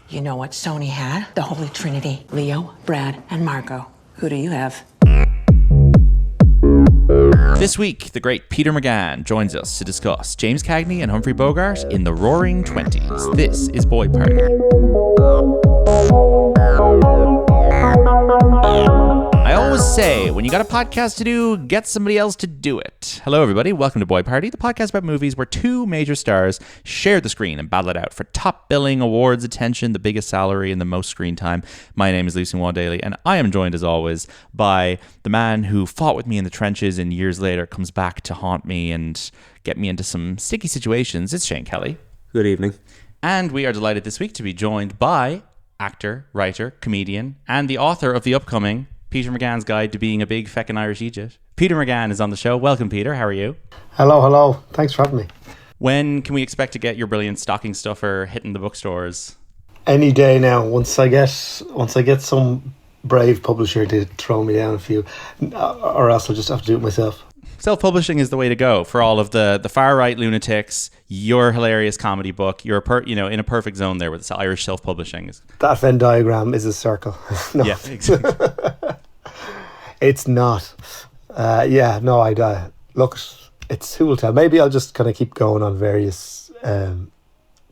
You know what Sony had? The Holy Trinity. Leo, Brad, and Margot. Who do you have? This week, the great Peter McGann joins us to discuss James Cagney and Humphrey Bogart in the Roaring Twenties. This is Boy Party. I always say, when you got a podcast to do, get somebody else to do it. Hello, everybody. Welcome to Boy Party, the podcast about movies where two major stars share the screen and battle it out for top billing, awards, attention, the biggest salary, and the most screen time. My name is Lucien and I am joined, as always, by the man who fought with me in the trenches and years later comes back to haunt me and get me into some sticky situations. It's Shane Kelly. Good evening. And we are delighted this week to be joined by actor, writer, comedian, and the author of the upcoming Peter McGann's Guide to Being a Big Feckin' Irish Egypt. Peter McGann is on the show. Welcome, Peter. How are you? Hello. Thanks for having me. When can we expect to get your brilliant stocking stuffer hitting the bookstores? Any day now. Once I get some brave publisher to throw me down a few, or else I'll just have to do it myself. Self-publishing is the way to go for all of the far-right lunatics. Your hilarious comedy book. You're in a perfect zone there with Irish self-publishing. That Venn diagram is a circle. No. Yeah, exactly. It's not. Look, it's who will tell. Maybe I'll just kind of keep going on various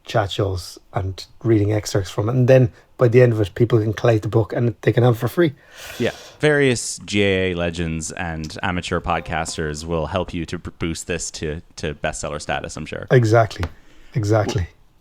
chat shows and reading excerpts from it, and then by the end of it, people can collate the book and they can have it for free. Yeah, various GAA legends and amateur podcasters will help you to boost this to bestseller status, I'm sure. Exactly.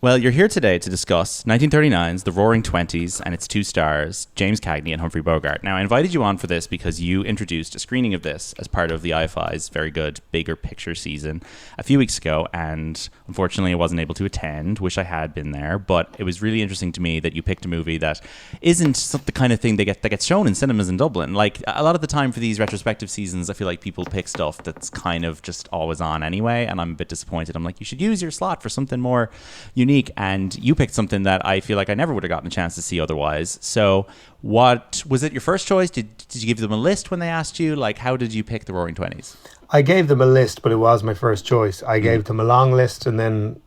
Well, you're here today to discuss 1939's The Roaring Twenties and its two stars, James Cagney and Humphrey Bogart. Now, I invited you on for this because you introduced a screening of this as part of the IFI's very good Bigger Picture season a few weeks ago, and unfortunately I wasn't able to attend. Wish I had been there, but it was really interesting to me that you picked a movie that isn't the kind of thing that gets shown in cinemas in Dublin. Like, a lot of the time for these retrospective seasons, I feel like people pick stuff that's kind of just always on anyway, and I'm a bit disappointed. I'm like, you should use your slot for something more unique. And you picked something that I feel like I never would have gotten a chance to see otherwise. So what was it, your first choice? Did you give them a list when they asked you? Like, how did you pick The Roaring Twenties? I gave them a list, but it was my first choice. I gave them a long list, and then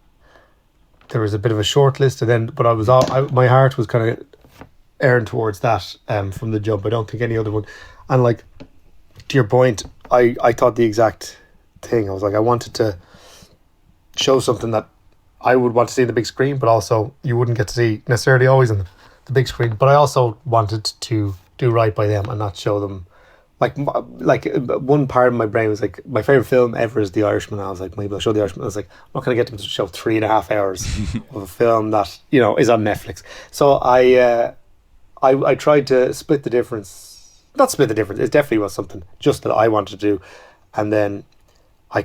there was a bit of a short list, and then my heart was kind of erring towards that from the jump. I don't think any other one. And like, to your point, I thought the exact thing. I was like, I wanted to show something that I would want to see on the big screen, but also you wouldn't get to see necessarily always on the big screen. But I also wanted to do right by them and not show them like one part of my brain was like, my favorite film ever is The Irishman. I was like, maybe I'll show The Irishman. I was like, I'm not going to get them to show 3.5 hours of a film that is on Netflix. So I tried to split the difference. Not split the difference. It definitely was something just that I wanted to do, and then I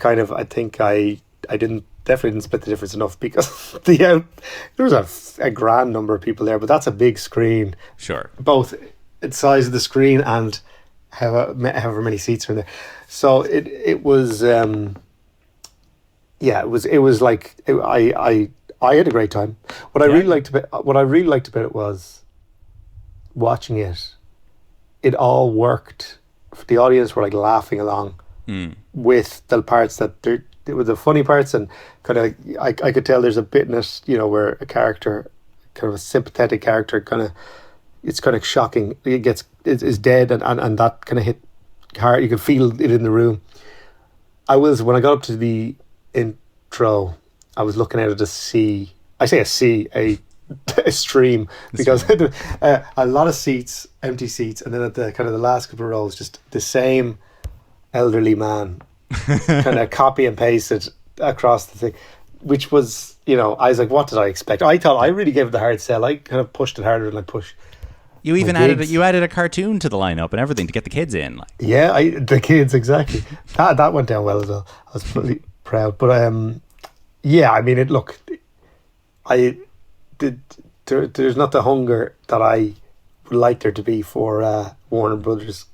definitely didn't split the difference enough because there was a grand number of people there, but that's a big screen. Sure. Both the size of the screen and however many seats are in there. So it was like I had a great time. What I really liked about it was watching it. It all worked. The audience were like laughing along with the parts that they were the funny parts, and kind of I could tell there's a bit in it, where a character, kind of a sympathetic character, it's kind of shocking. Is dead, and that kind of hit hard. You could feel it in the room. When I got up to the intro, I was looking out at a sea. I say a sea, a stream, because a lot of seats, empty seats, and then at the kind of the last couple of rows, just the same elderly man kind of copy and pasted across the thing, which was, I was like, what did I expect? I thought I really gave it the hard sell. I kind of pushed it harder than I push. You even added a cartoon to the lineup and everything to get the kids in. Like. Yeah, the kids, exactly. that went down well as well. I was pretty proud. But there's not the hunger that I would like there to be for Warner Brothers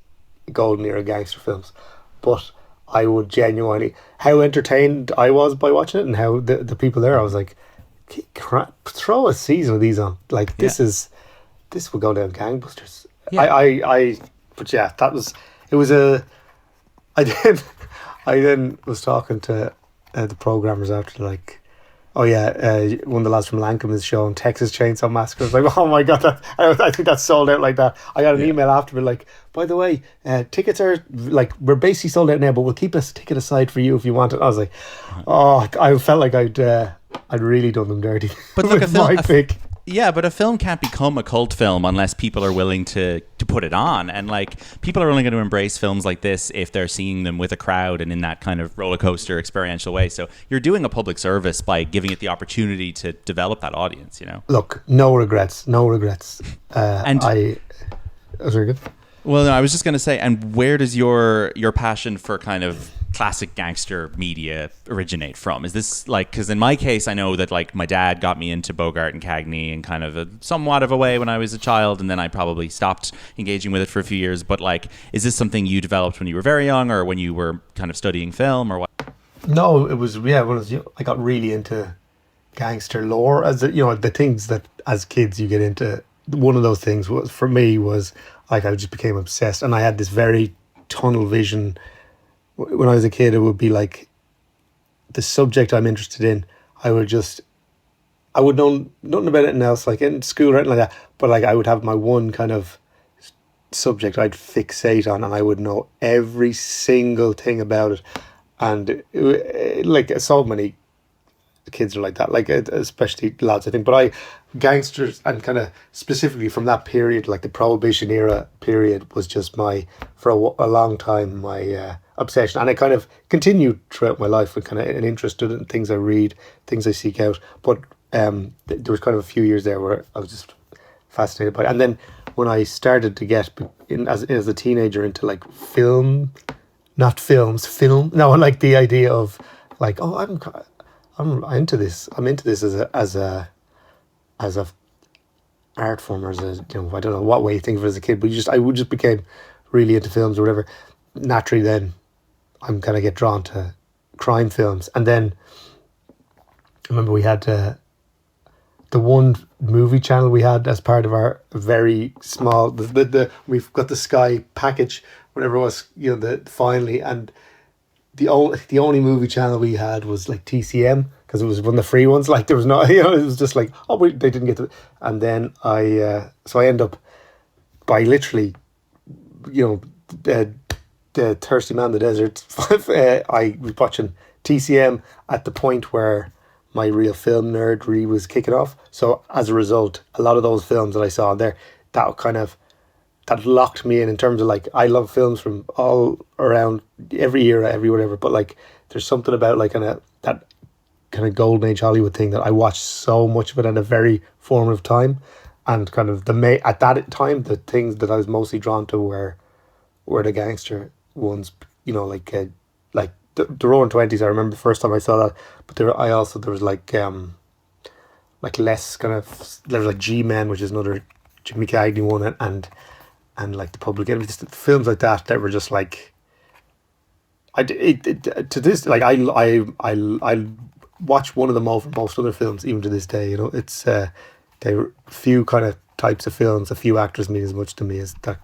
golden era gangster films, but I would genuinely, how entertained I was by watching it, and how the people there, I was like, throw a season of these on. Like, this will go down gangbusters. Yeah. But yeah, I then was talking to the programmers after, like, oh yeah, one of the lads from Lancome is showing Texas Chainsaw Massacre. I was like, oh my god, I think that's sold out like that. I got an email after, like, by the way, tickets are like, we're basically sold out now, but we'll keep a ticket aside for you if you want it. I was like, oh, I felt like I'd really done them dirty. But look, with my pick. Yeah, but a film can't become a cult film unless people are willing to put it on. And like, people are only going to embrace films like this if they're seeing them with a crowd and in that kind of roller coaster experiential way. So you're doing a public service by giving it the opportunity to develop that audience, you know? Look, no regrets. And that was very good. Well, no, I was just going to say, and where does your passion for kind of classic gangster media originate from? Is this like, because in my case, I know that like my dad got me into Bogart and Cagney in kind of a somewhat of a way when I was a child, and then I probably stopped engaging with it for a few years. But like, is this something you developed when you were very young, or when you were kind of studying film, or what? No, it was I got really into gangster lore, as the things that as kids you get into. One of those things was for me was like I just became obsessed, and I had this very tunnel vision. When I was a kid, it would be like the subject I'm interested in. I would know nothing about anything else, like in school or anything like that. But like I would have my one kind of subject I'd fixate on, and I would know every single thing about it. And like so many kids are like that, like especially lads, I think. But gangsters, and kind of specifically from that period, like the Prohibition era period, was just for a long time my obsession, and it kind of continued throughout my life with kind of an interest in things I read, things I seek out. But there was kind of a few years there where I was just fascinated by it. And then when I started to get as a teenager into like film, like the idea of like, oh, I'm into this. I'm into this as a art form, or as a, I don't know what way you think of it as a kid, but I would just became really into films or whatever. Naturally, then I'm gonna get drawn to crime films, and then I remember we had the one movie channel we had as part of our very small we've got the Sky package, whatever it was, finally, and the only movie channel we had was like TCM, because it was one of the free ones. Like there was no, it was just like, they didn't get to. And then I end up by literally, the Thirsty Man in the Desert. I was watching TCM at the point where my real film nerd really was kicking off. So as a result, a lot of those films that I saw there, that locked me in terms of like, I love films from all around, every era, every whatever, but like there's something about like that kind of golden age Hollywood thing that I watched so much of it at a very formative time, and kind of at that time the things that I was mostly drawn to were the gangster ones, like the Roaring Twenties. I remember the first time I saw that, but there was like less kind of, there was like G-Men, which is another Jimmy Cagney one, and like the Public Enemy, just films like that were just like, to this, like I watch one of them over most other films even to this day. It's there few kind of types of films, a few actors mean as much to me as that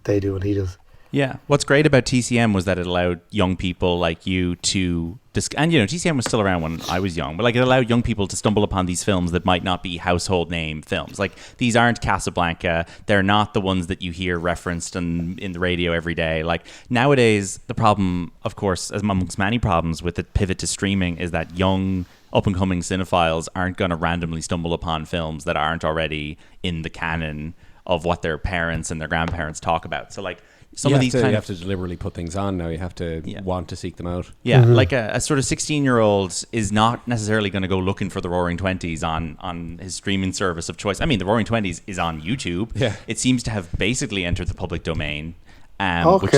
they do and he does. Yeah. What's great about TCM was that it allowed young people like you to... And, TCM was still around when I was young, but like it allowed young people to stumble upon these films that might not be household name films. Like these aren't Casablanca. They're not the ones that you hear referenced in the radio every day. Like nowadays, the problem, of course, as amongst many problems with the pivot to streaming, is that young up-and-coming cinephiles aren't going to randomly stumble upon films that aren't already in the canon of what their parents and their grandparents talk about. So like, you have to deliberately put things on now. You have to want to seek them out. Yeah, like a sort of 16-year-old is not necessarily going to go looking for the Roaring Twenties on his streaming service of choice. I mean, the Roaring Twenties is on YouTube. Yeah. It seems to have basically entered the public domain, which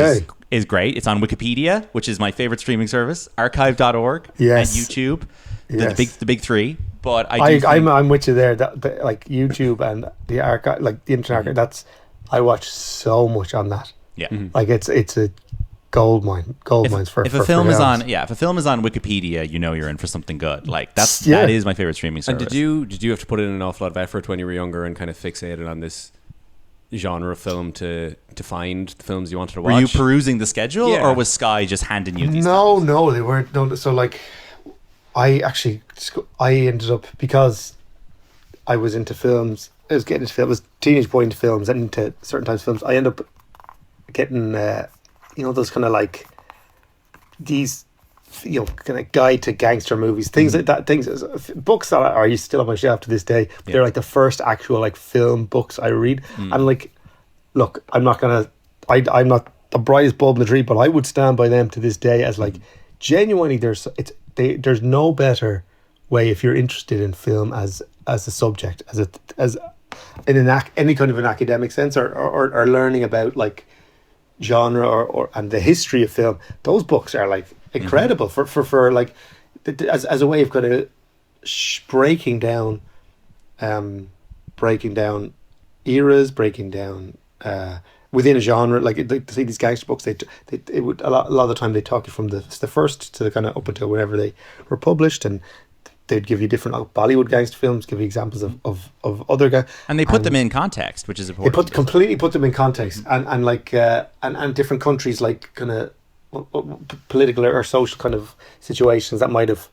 is great. It's on Wikipedia, which is my favorite streaming service, archive.org, yes, and YouTube, the big three. But I'm with you there. That like YouTube and the archive, like the Internet Archive, I watch so much on that. Yeah, like it's a gold mines for if a film is on Wikipedia, you're in for something good. Like that is my favorite streaming service. And did you have to put in an awful lot of effort when you were younger and kind of fixated on this genre of film to find the films you wanted to watch? Were you perusing the schedule, or was Sky just handing you these films? No, they weren't. No, so like I ended up, because I was into films. I was getting into films. I was a teenage boy into films and into certain types of films. I ended up getting, those kind of like these, kind of guide to gangster movies, things like that. Books that are still on my shelf to this day. Yeah. They're like the first actual like film books I read. And like, look, I'm not the brightest bulb in the tree, but I would stand by them to this day as like genuinely. There's no better way, if you're interested in film as a subject, as in any kind of an academic sense, or learning about like genre or and the history of film. Those books are like incredible for like as a way of kind of breaking down eras, breaking down within a genre. Like see these gangster books, they would a lot of the time they talk you from the first to the kind of up until whenever they were published, and they'd give you different Bollywood gangster films, give you examples of other guys, and they put them in context, which is important. They completely put them in context, and like and different countries, like kind of political or social kind of situations that might have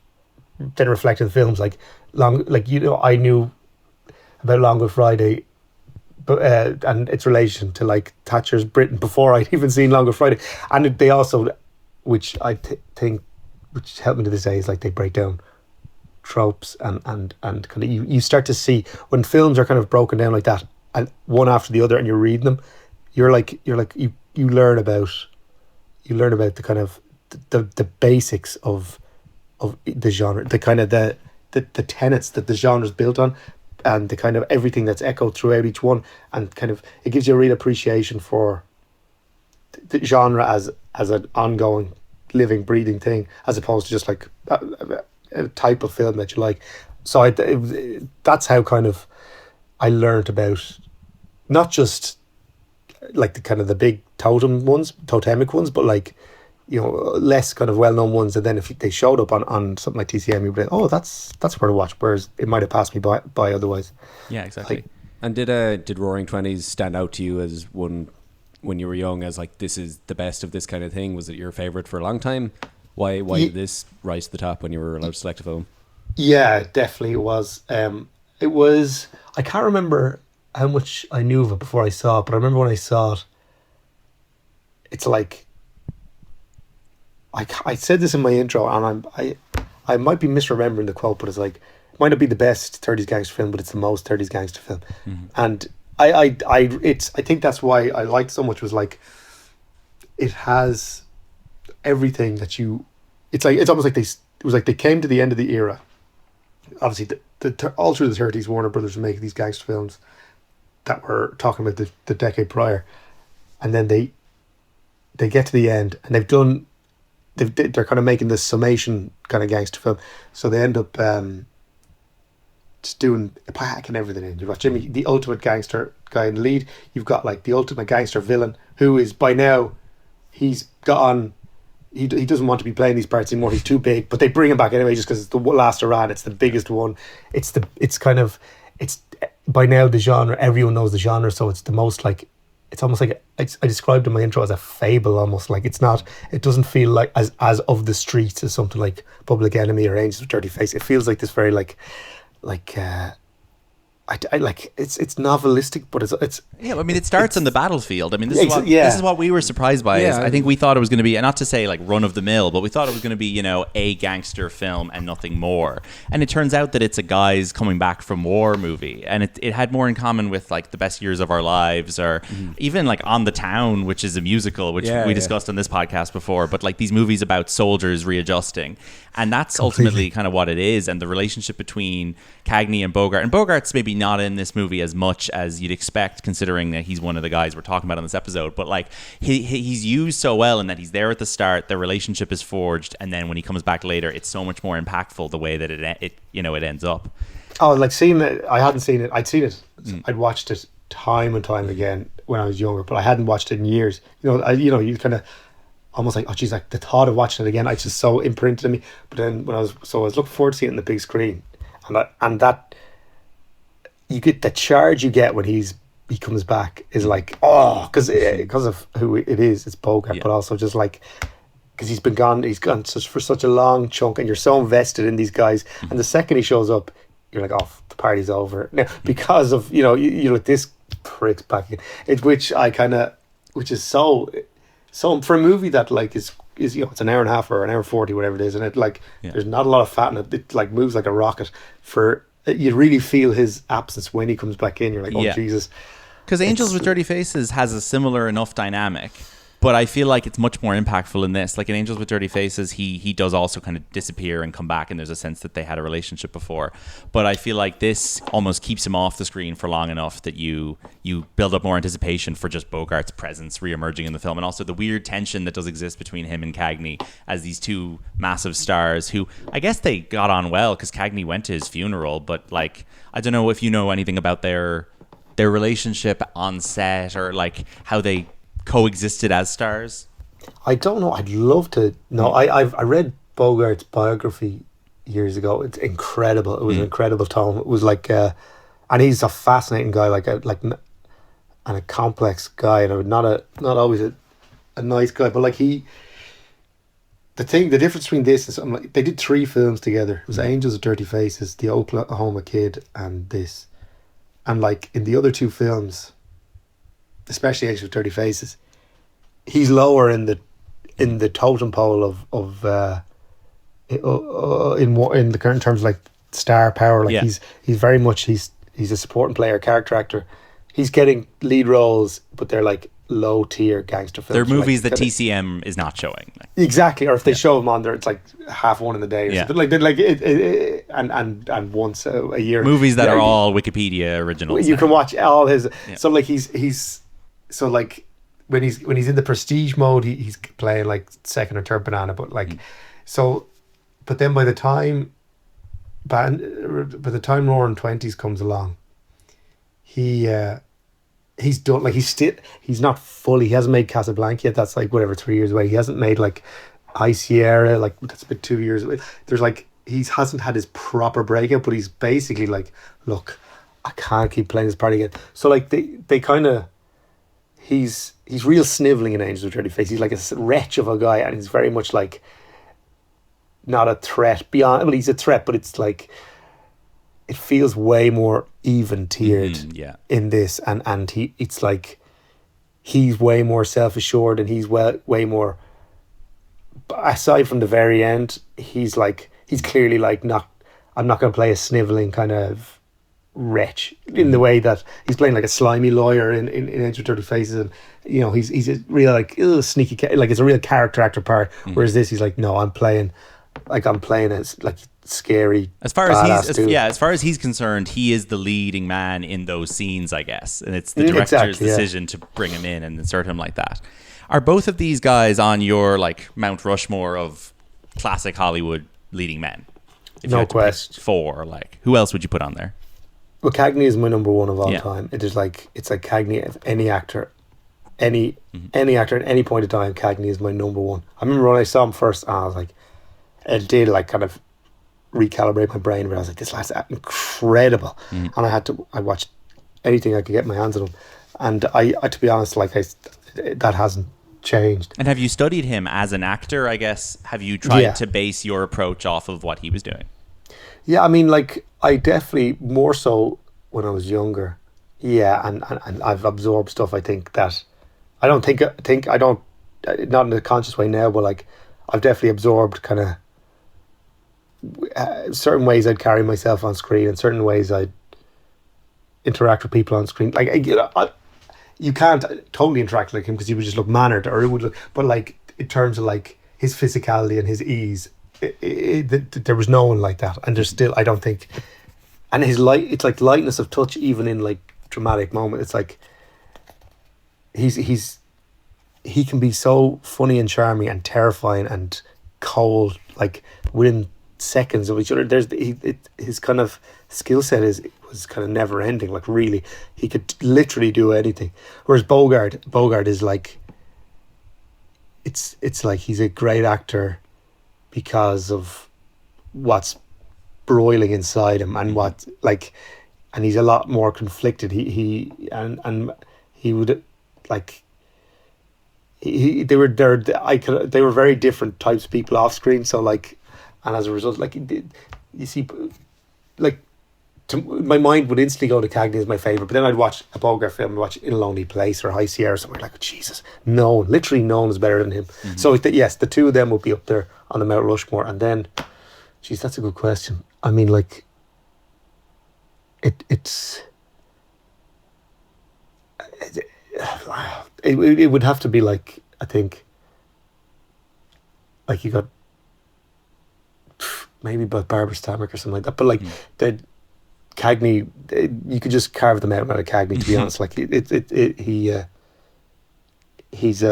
been reflected in films. Like I knew about Long Good Friday, but and its relation to like Thatcher's Britain before I'd even seen Long Good Friday, and they also, which I think, which helped me to this day, is like they break down tropes and kind of you start to see when films are kind of broken down like that, and one after the other, and you're reading them, you learn about the kind of the basics of the genre, the kind of the tenets that the genre is built on, and the kind of everything that's echoed throughout each one, and kind of it gives you a real appreciation for the genre as an ongoing living breathing thing, as opposed to just like a type of film that you like. So that's how kind of I learned about not just like the kind of the big totemic ones, but like, less kind of well-known ones. And then if they showed up on something like TCM, you'd be like, oh, that's where to watch, whereas it might have passed me by otherwise. Yeah, exactly. Like, and did Roaring Twenties stand out to you as one when you were young, as like, this is the best of this kind of thing? Was it your favorite for a long time? Why did this rise to the top when you were allowed to select a film? Yeah, definitely it was. It was. I can't remember how much I knew of it before I saw it, but I remember when I saw it, it's like I said this in my intro, and I might be misremembering the quote, but it's like, it might not be the best 30s gangster film, but it's the most 30s gangster film. And I think that's why I liked it so much, was like, it has everything that it's almost like it was like they came to the end of the era. Obviously all through the 30s, Warner Brothers were making these gangster films that were talking about the decade prior, and then they get to the end, and they're kind of making this summation kind of gangster film. So they end up just doing packing everything in. You've got Jimmy, the ultimate gangster guy in the lead. You've got like the ultimate gangster villain, who is by now, he's got on. He doesn't want to be playing these parts anymore. He's too big, but they bring him back anyway just because it's the last Iran. It's the biggest one. It's by now the genre. Everyone knows the genre, so it's the most like. It's almost like I described in my intro as a fable, almost like it's not. It doesn't feel like as of the streets as something like Public Enemy or Angels with Dirty Face. It feels like this very like. I like it's novelistic, but it's yeah. I mean, it starts on the battlefield. I mean, this is what we were surprised by. Yeah. I think we thought it was going to be, not to say like run of the mill, but we thought it was going to be, a gangster film and nothing more. And it turns out that it's a guys coming back from war movie, and it had more in common with like The Best Years of Our Lives, or even like On the Town, which is a musical, which we discussed on this podcast before. But like these movies about soldiers readjusting, and that's ultimately kind of what it is. And the relationship between Cagney and Bogart, and Bogart's maybe not in this movie as much as you'd expect, considering that he's one of the guys we're talking about on this episode, but like he's used so well in that he's there at the start, their relationship is forged, and then when he comes back later, it's so much more impactful the way that it ends up. Oh, like seeing it, I hadn't seen it. I'd seen it. I'd watched it time and time again when I was younger, but I hadn't watched it in years. You kind of almost like, oh geez, like the thought of watching it again, it's just so imprinted in me. But then I was looking forward to seeing it on the big screen, and that you get the charge you get when he comes back is like, oh, because of who it is, it's Bogart, but also just like because he's gone for such a long chunk, and you're so invested in these guys. And the second he shows up, you're like, oh, the party's over now because of you're like, this prick's back again. Which is so for a movie that like is it's an hour and a half or an hour 40, whatever it is, and it like there's not a lot of fat in it. It like moves like a rocket. You really feel his absence when he comes back in. You're like, oh Jesus. Because Angels with Dirty Faces has a similar enough dynamic, but I feel like it's much more impactful in this. Like in Angels with Dirty Faces, he does also kind of disappear and come back, and there's a sense that they had a relationship before. But I feel like this almost keeps him off the screen for long enough that you build up more anticipation for just Bogart's presence re-emerging in the film, and also the weird tension that does exist between him and Cagney as these two massive stars who I guess they got on well because Cagney went to his funeral, but like I don't know if you know anything about their relationship on set or like how they coexisted as stars. I don't know. I'd love to know. I read Bogart's biography years ago. It's incredible. It was an incredible tome. It was like, and he's a fascinating guy, and a complex guy, and not always a nice guy, but like the difference between this and like they did 3 films together. It was Angels with Dirty Faces, The Oklahoma Kid, and this. And like in the other 2 films, especially Angels with Dirty Faces, he's lower in the totem pole of in the current terms, like star power. Like he's very much he's a supporting player, character actor. He's getting lead roles, but they're like low tier gangster films. They're movies like, that TCM is not showing. Exactly, or if they show them on there, it's like 1/2 in the day. But like and once a year. Movies that are all Wikipedia originals. You can watch all his. So like he's so like when he's in the prestige mode, he's playing like second or third banana. But like but then by the time Roaring Twenties comes along, he's done, like he's not fully, he hasn't made Casablanca yet. That's like whatever 3 years away. He hasn't made like High Sierra, like that's been 2 years away. There's like he hasn't had his proper breakout, but he's basically like, look, I can't keep playing this part again. So like they kind of he's real snivelling in Angels with Dirty Face. He's like a wretch of a guy, and he's very much like not a threat beyond. Well, he's a threat, but it's like it feels way more even tiered in this, and it's like he's way more self assured, and he's way more. Aside from the very end, he's clearly like not. I'm not going to play a snivelling kind of wretch in the way that he's playing like a slimy lawyer in Angels with Dirty Faces, and he's a real like sneaky, like it's a real character actor part. Whereas this, he's like, no, I'm playing as like scary. As far as he's concerned, he is the leading man in those scenes, I guess, and it's the director's decision to bring him in and insert him like that. Are both of these guys on your like Mount Rushmore of classic Hollywood leading men? No question. 4, like who else would you put on there? Well, Cagney is my number 1 of all time. It's like Cagney. Any actor, any actor at any point in time, Cagney is my number 1. I remember when I saw him first, and I was like, it did like kind of recalibrate my brain, but I was like, this lad's incredible, and I watched anything I could get my hands on him, and I to be honest, like that hasn't changed. And have you studied him as an actor? I guess have you tried to base your approach off of what he was doing? Yeah, I mean, like I definitely more so when I was younger. Yeah, and I've absorbed stuff. I think that I don't think I don't, not in a conscious way now, but like I've definitely absorbed kind of certain ways I'd carry myself on screen, and certain ways I'd interact with people on screen. Like you can't totally interact like him because he would just look mannered, or it would look. But like in terms of like his physicality and his ease, there was no one like that, and there's still, I don't think. And his it's like lightness of touch, even in like dramatic moment. It's like he can be so funny and charming and terrifying and cold, like within seconds of each other. His kind of skill set was kind of never ending. Like really, he could literally do anything. Whereas Bogart is like, it's like he's a great actor because of what's broiling inside him, and and he's a lot more conflicted. He would like, they were there. They were very different types of people off screen. So like, and as a result, like you see, like my mind would instantly go to Cagney as my favorite. But then I'd watch a Bogart film, I'd watch In a Lonely Place or High Sierra, somewhere like, Jesus, no, literally no one is better than him. So yes, the two of them would be up there on the Mount Rushmore. And then, geez, that's a good question. I mean, like, it would have to be like, I think, like you got maybe Barbara Stanwyck or something like that, but like the Cagney, you could just carve them out of Cagney, to be honest. Like he's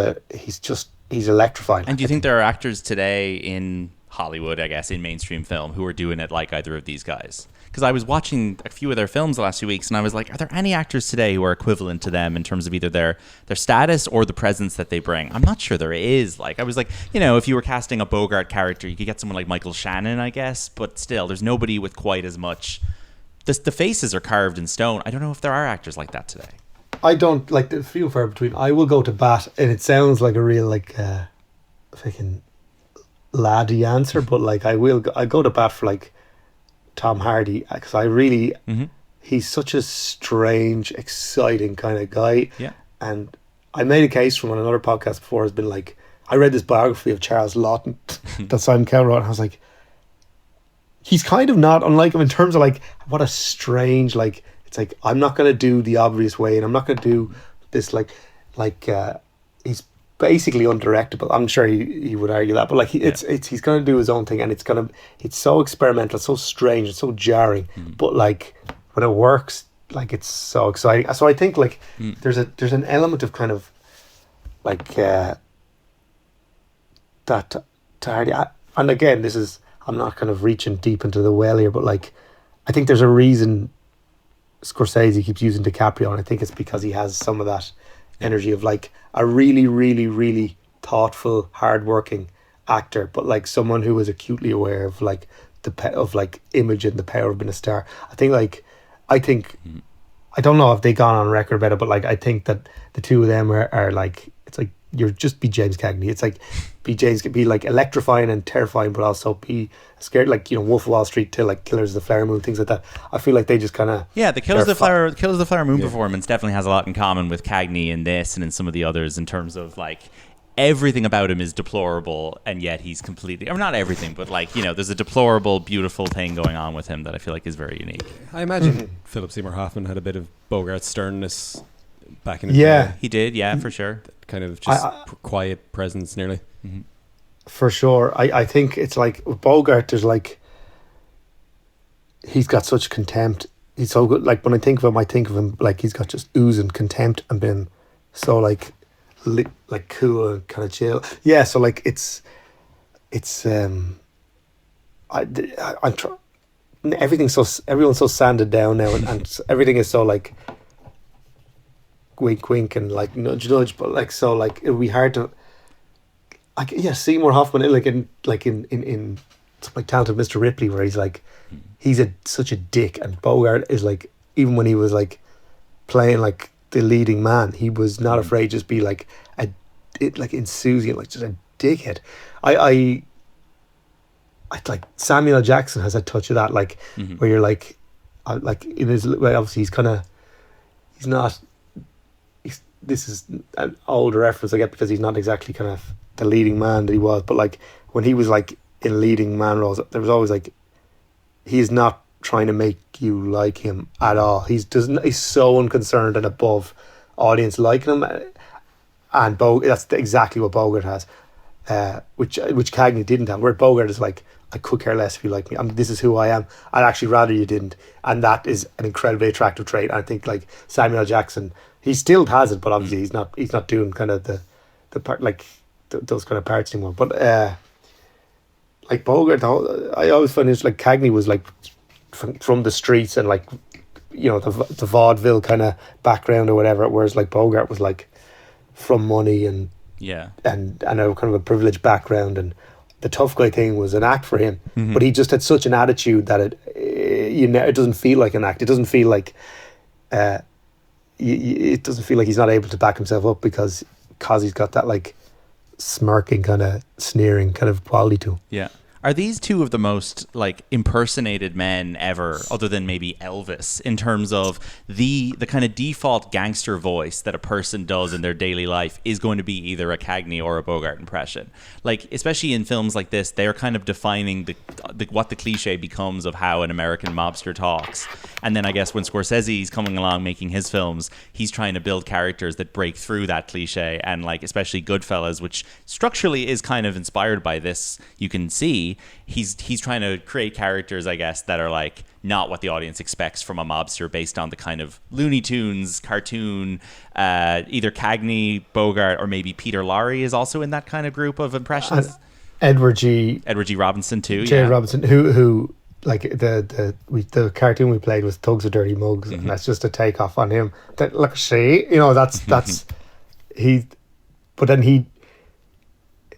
electrifying. And do you think there are actors today in Hollywood, I guess, in mainstream film, who are doing it like either of these guys? Because I was watching a few of their films the last few weeks, and I was like, are there any actors today who are equivalent to them in terms of either their status or the presence that they bring? I'm not sure there is. Like, I was like, if you were casting a Bogart character, you could get someone like Michael Shannon, I guess, but still, there's nobody with quite as much. The faces are carved in stone. I don't know if there are actors like that today. I don't, like, the few far between. I will go to bat, and it sounds like a real, like, fucking laddie answer, but like, I go to bat for, like, Tom Hardy, because I really, he's such a strange, exciting kind of guy. Yeah. And I made a case from on another podcast before, has been like, I read this biography of Charles Lawton that Simon Cowell wrote, and I was like, he's kind of not unlike him in terms of like, what a strange, like, it's like, I'm not going to do the obvious way, and I'm not going to do this he's basically undirectable. I'm sure he would argue that, but like he's going to do his own thing, and it's so experimental, so strange, and so jarring. But like when it works, like it's so exciting. So I think like there's an element of kind of like that to Hardy. And again, I'm not kind of reaching deep into the well here, but like I think there's a reason Scorsese keeps using DiCaprio, and I think it's because he has some of that energy of like a really, really, really thoughtful, hardworking actor, but like someone who is acutely aware of like of like image and the power of being a star. I think I don't know if they gone on record about it, but like I think that the two of them are like, it's like you're just be James Cagney. It's like be like electrifying and terrifying, but also be scared, like Wolf of Wall Street to like Killers of the Flower Moon, things like that. I feel like they just kind of the Killers of the Flower Moon performance definitely has a lot in common with Cagney in this and in some of the others, in terms of like everything about him is deplorable, and yet he's completely, or not everything, but like there's a deplorable, beautiful thing going on with him that I feel like is very unique. I imagine Philip Seymour Hoffman had a bit of Bogart's sternness back in his day. He did, for sure. Kind of just quiet presence, nearly. For sure. I think it's like with Bogart, there's like, he's got such contempt. He's so good. Like when I think of him like he's got just oozing contempt and been so like cool and kind of chill. Yeah. So like everything's everyone's so sanded down now, and everything is so like wink wink and like nudge nudge, but like so like it would be hard to Seymour Hoffman in like Talented Mr. Ripley, where he's like he's such a dick, and Bogart is like, even when he was like playing like the leading man, he was not afraid to just be like insouciant, like just a dickhead. I like Samuel L. Jackson has a touch of that, like where you're like in his way, obviously this is an older reference I get because he's not exactly kind of the leading man that he was, but like when he was like in leading man roles, there was always like, he's not trying to make you like him at all. He's so unconcerned and above audience liking him, and that's exactly what Bogart has, which Cagney didn't have. Where Bogart is like, I could care less if you like me. This is who I am. I'd actually rather you didn't, and that is an incredibly attractive trait. I think like Samuel L. Jackson, he still has it, but obviously he's not doing kind of the part, like those kind of parts anymore. But like Bogart, I always find it's like Cagney was like from the streets and like the vaudeville kind of background or whatever, whereas like Bogart was like from money and a kind of a privileged background, and the tough guy thing was an act for him. But he just had such an attitude that it doesn't feel like an act. It doesn't feel like it doesn't feel like he's not able to back himself up, because because he's got that like smirking kind of sneering kind of quality to him. Yeah. Are these two of the most like impersonated men ever, other than maybe Elvis, in terms of the kind of default gangster voice that a person does in their daily life is going to be either a Cagney or a Bogart impression? Like, especially in films like this, they're kind of defining the what the cliche becomes of how an American mobster talks. And then I guess when Scorsese's coming along making his films, he's trying to build characters that break through that cliche. And like, especially Goodfellas, which structurally is kind of inspired by this, you can see he's trying to create characters, I guess, that are like not what the audience expects from a mobster, based on the kind of Looney Tunes cartoon. Either Cagney, Bogart, or maybe Peter Lorre is also in that kind of group of impressions. Edward G. Robinson too. J. Robinson, who like the cartoon we played was Thugs of Dirty Mugs, and that's just a takeoff on him. That, look, see, you know, that's he. But then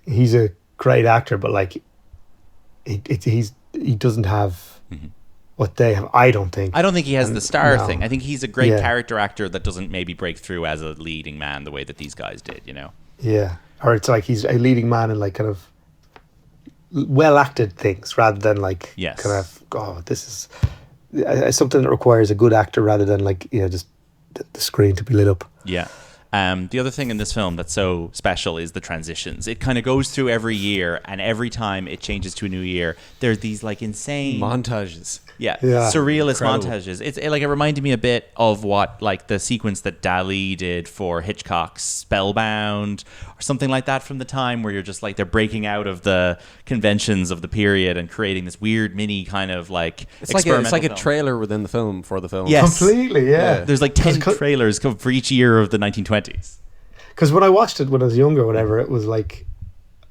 he's a great actor, but like he doesn't have what they have. I don't think he has the star no. thing. I think he's a great character actor that doesn't maybe break through as a leading man the way that these guys did, you know. Yeah, or it's like he's a leading man in like kind of well acted things rather than like kind of this is something that requires a good actor rather than like, you know, just the screen to be lit up. Yeah. The other thing in this film that's so special is the transitions. It kind of goes through every year, and every time it changes to a new year, there's these like insane montages. Yeah, Yeah. surrealist Incredible. montages. It reminded me a bit of what like the sequence that Dali did for Hitchcock's Spellbound or something like that from the time, where you're just like they're breaking out of the conventions of the period and creating this weird mini kind of like It's like a film. trailer within the film for the film. Yes. Completely, yeah. There's like 10 trailers for each year of the 1920s. Because when I watched it when I was younger or whatever, it was like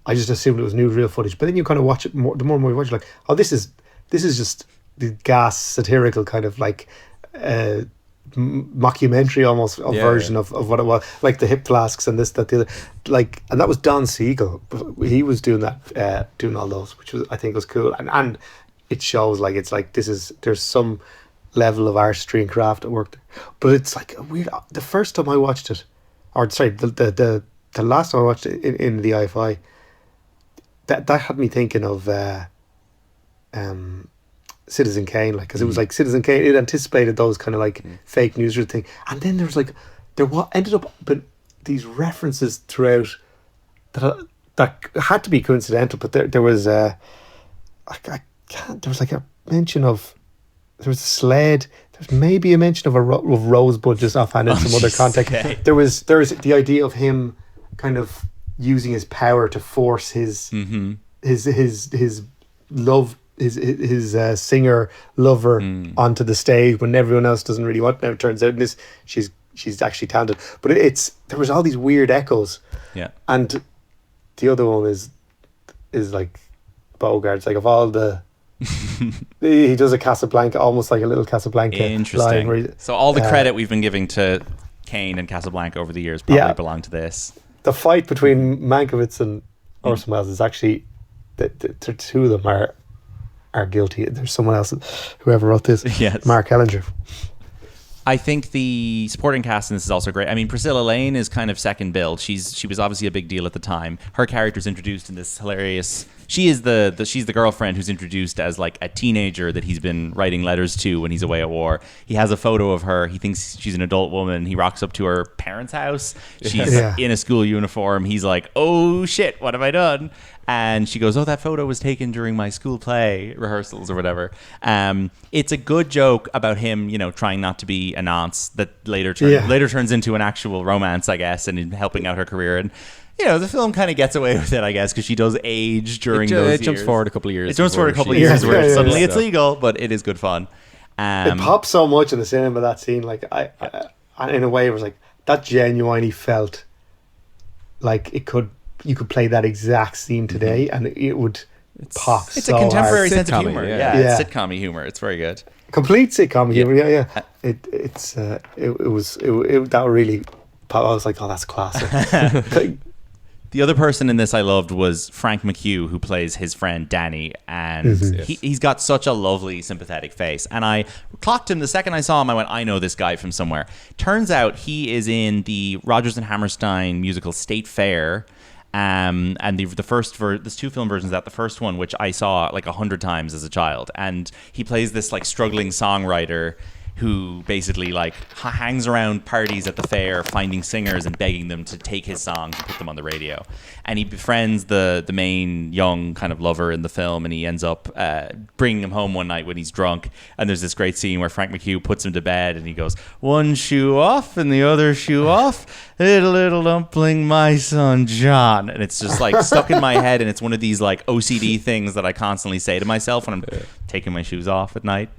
I just assumed it was new real footage. But then you kind of watch it more. The more and more you watch it, like, oh, this is just the gas satirical kind of like mockumentary almost version of what it was, like the hip flasks and this, that, the other, like, and that was Don Siegel. He was doing that, doing all those, which was, I think, was cool, and it shows like it's like there's some level of artistry and craft at work there. But it's like a weird. The first time I watched it, or sorry, the last time I watched it in the IFI, that had me thinking of Citizen Kane, like, because it was like Citizen Kane, it anticipated those kind of like fake news thing, and then there was like ended up but these references throughout that had to be coincidental, but there was there was like a mention of, there was a sled, there's maybe a mention of of Rosebud just offhand in some other context. Okay. There's the idea of him kind of using his power to force his love, his singer lover onto the stage when everyone else doesn't really want. Now it turns out she's actually talented, but there was all these weird echoes. Yeah. And the other one is like Bogart's, like, of all the he does a Casablanca, almost like a little Casablanca line Interesting. where So all the credit we've been giving to Kane and Casablanca over the years probably belong to this. the fight between Mankiewicz and Orson Welles is actually the two of them are guilty. There's someone else, whoever wrote this, Yes. Mark Hellinger. I think the supporting cast in this is also great. I mean, Priscilla Lane is kind of second billed. She was obviously a big deal at the time. Her character's introduced in this hilarious. She's the girlfriend who's introduced as like a teenager that he's been writing letters to when he's away at war. He has a photo of her. He thinks she's an adult woman. He rocks up to her parents' house. She's in a school uniform. He's like, "Oh shit, what have I done?" And she goes, "Oh, that photo was taken during my school play rehearsals or whatever." It's a good joke about him, trying not to be a nonce that later turns into an actual romance, I guess, and in helping out her career. And the film kind of gets away with it, I guess, because she does age during those years. It jumps forward a couple of years. It jumps forward a couple of she- years where Yeah. suddenly it's legal, but it is good fun. It pops so much in the cinema, that scene. Like, I in a way, it was like that genuinely felt like you could play that exact scene today and it would pop. It's so a contemporary hard. sense of Sitcom-y, humor. yeah. It's sitcom-y humor. It's very good. Complete sitcom humor. Yeah. It was that really. I was like, oh, that's classic. The other person in this I loved was Frank McHugh, who plays his friend Danny, and he's got such a lovely, sympathetic face. And I clocked him the second I saw him. I went, I know this guy from somewhere. Turns out he is in the Rodgers and Hammerstein musical State Fair. And there's 2 film versions of that. The first one, which I saw like 100 times as a child, and he plays this like struggling songwriter who basically like hangs around parties at the fair finding singers and begging them to take his songs and put them on the radio. And he befriends the main young kind of lover in the film, and he ends up bringing him home one night when he's drunk. And there's this great scene where Frank McHugh puts him to bed and he goes, one shoe off and the other shoe off, little dumpling, my son John. And it's just like stuck in my head, and it's one of these like OCD things that I constantly say to myself when I'm taking my shoes off at night,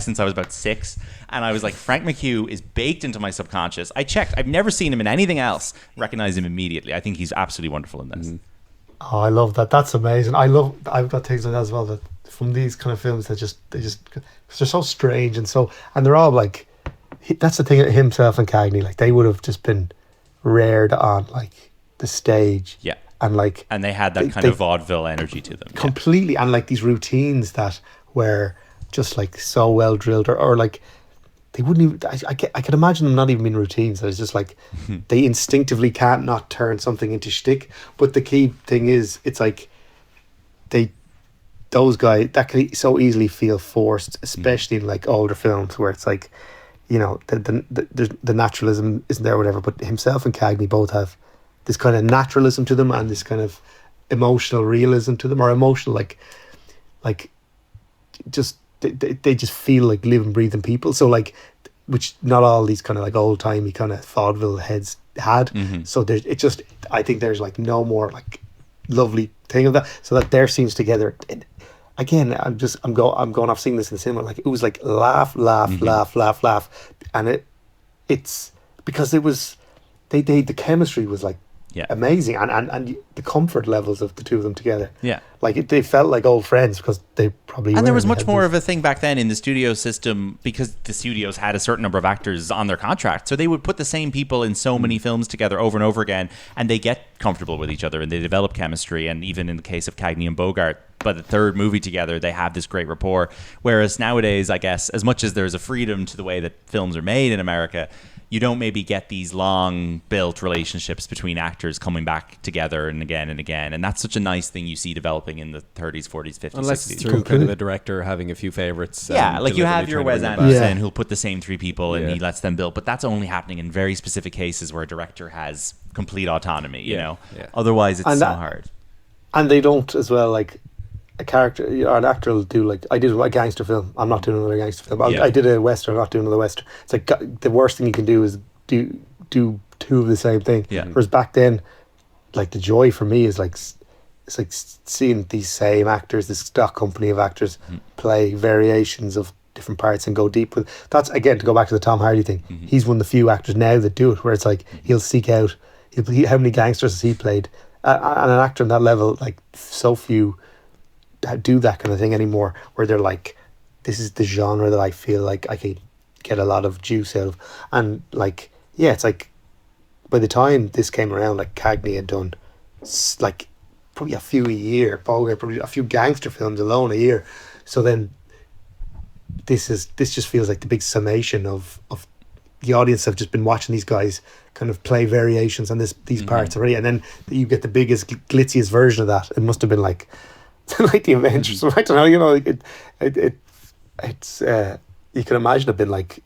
since I was about 6. And I was like, Frank McHugh is baked into my subconscious. I checked. I've never seen him in anything else. Recognize him immediately. I think he's absolutely wonderful in this. Oh, I love that. That's amazing. I've got things like that as well, that from these kind of films that they just cause they're so strange and they're all like, that's the thing, himself and Cagney, like they would have just been reared on like the stage. Yeah. And they had that kind of vaudeville energy to them. Completely. Yeah. And like these routines that were just like so well drilled, or like they wouldn't even, I can imagine them not even being routines. It's just like they instinctively can't not turn something into shtick. But the key thing is, it's like those guys, that can so easily feel forced, especially in like older films where it's like, you know, the naturalism isn't there or whatever. But himself and Cagney both have this kind of naturalism to them and this kind of emotional realism to them, or emotional like just they just feel like living, breathing people. So like, which not all these kind of like old timey kind of vaudeville heads had. So there's I think there's like no more like lovely thing of that. So that their scenes together. And again, I'm going off seeing this in the cinema. Like it was like laugh, and it's because it was the chemistry was like amazing, and the comfort levels of the two of them together. Yeah, like they felt like old friends because they probably. And there was much more of a thing back then in the studio system because the studios had a certain number of actors on their contract, so they would put the same people in so many films together over and over again, and they get comfortable with each other and they develop chemistry. And even in the case of Cagney and Bogart, by the third movie together, they have this great rapport. Whereas nowadays, I guess, as much as there's a freedom to the way that films are made in America, you don't maybe get these long built relationships between actors coming back together and again. And that's such a nice thing you see developing in the 30s, 40s, 50s, Unless 60s. It's through kind of the director having a few favorites. Yeah, like you have your Wes Anderson who'll put the same 3 people and he lets them build. But that's only happening in very specific cases where a director has complete autonomy, you know? Yeah. Otherwise, it's so hard. And they don't as well, like, a character or an actor will do, like, I did a gangster film, I'm not doing another gangster film. I did a western, I'm not doing another western. It's like the worst thing you can do is do 2 of the same thing. Whereas back then, like, the joy for me is like, it's like seeing these same actors, this stock company of actors play variations of different parts and go deep with. That's, again, to go back to the Tom Hardy thing, he's one of the few actors now that do it, where it's like he'll seek out, how many gangsters has he played, and an actor on that level, like, so few do that kind of thing anymore, where they're like, this is the genre that I feel like I could get a lot of juice out of. And like, yeah, it's like by the time this came around, like Cagney had done like probably a few a year, Bogart probably a few gangster films alone a year. So then this just feels like the big summation of the audience have just been watching these guys kind of play variations on these parts already, and then you get the biggest glitziest version of that. It must have been like like the Avengers. I don't know, you know, it's you can imagine it being like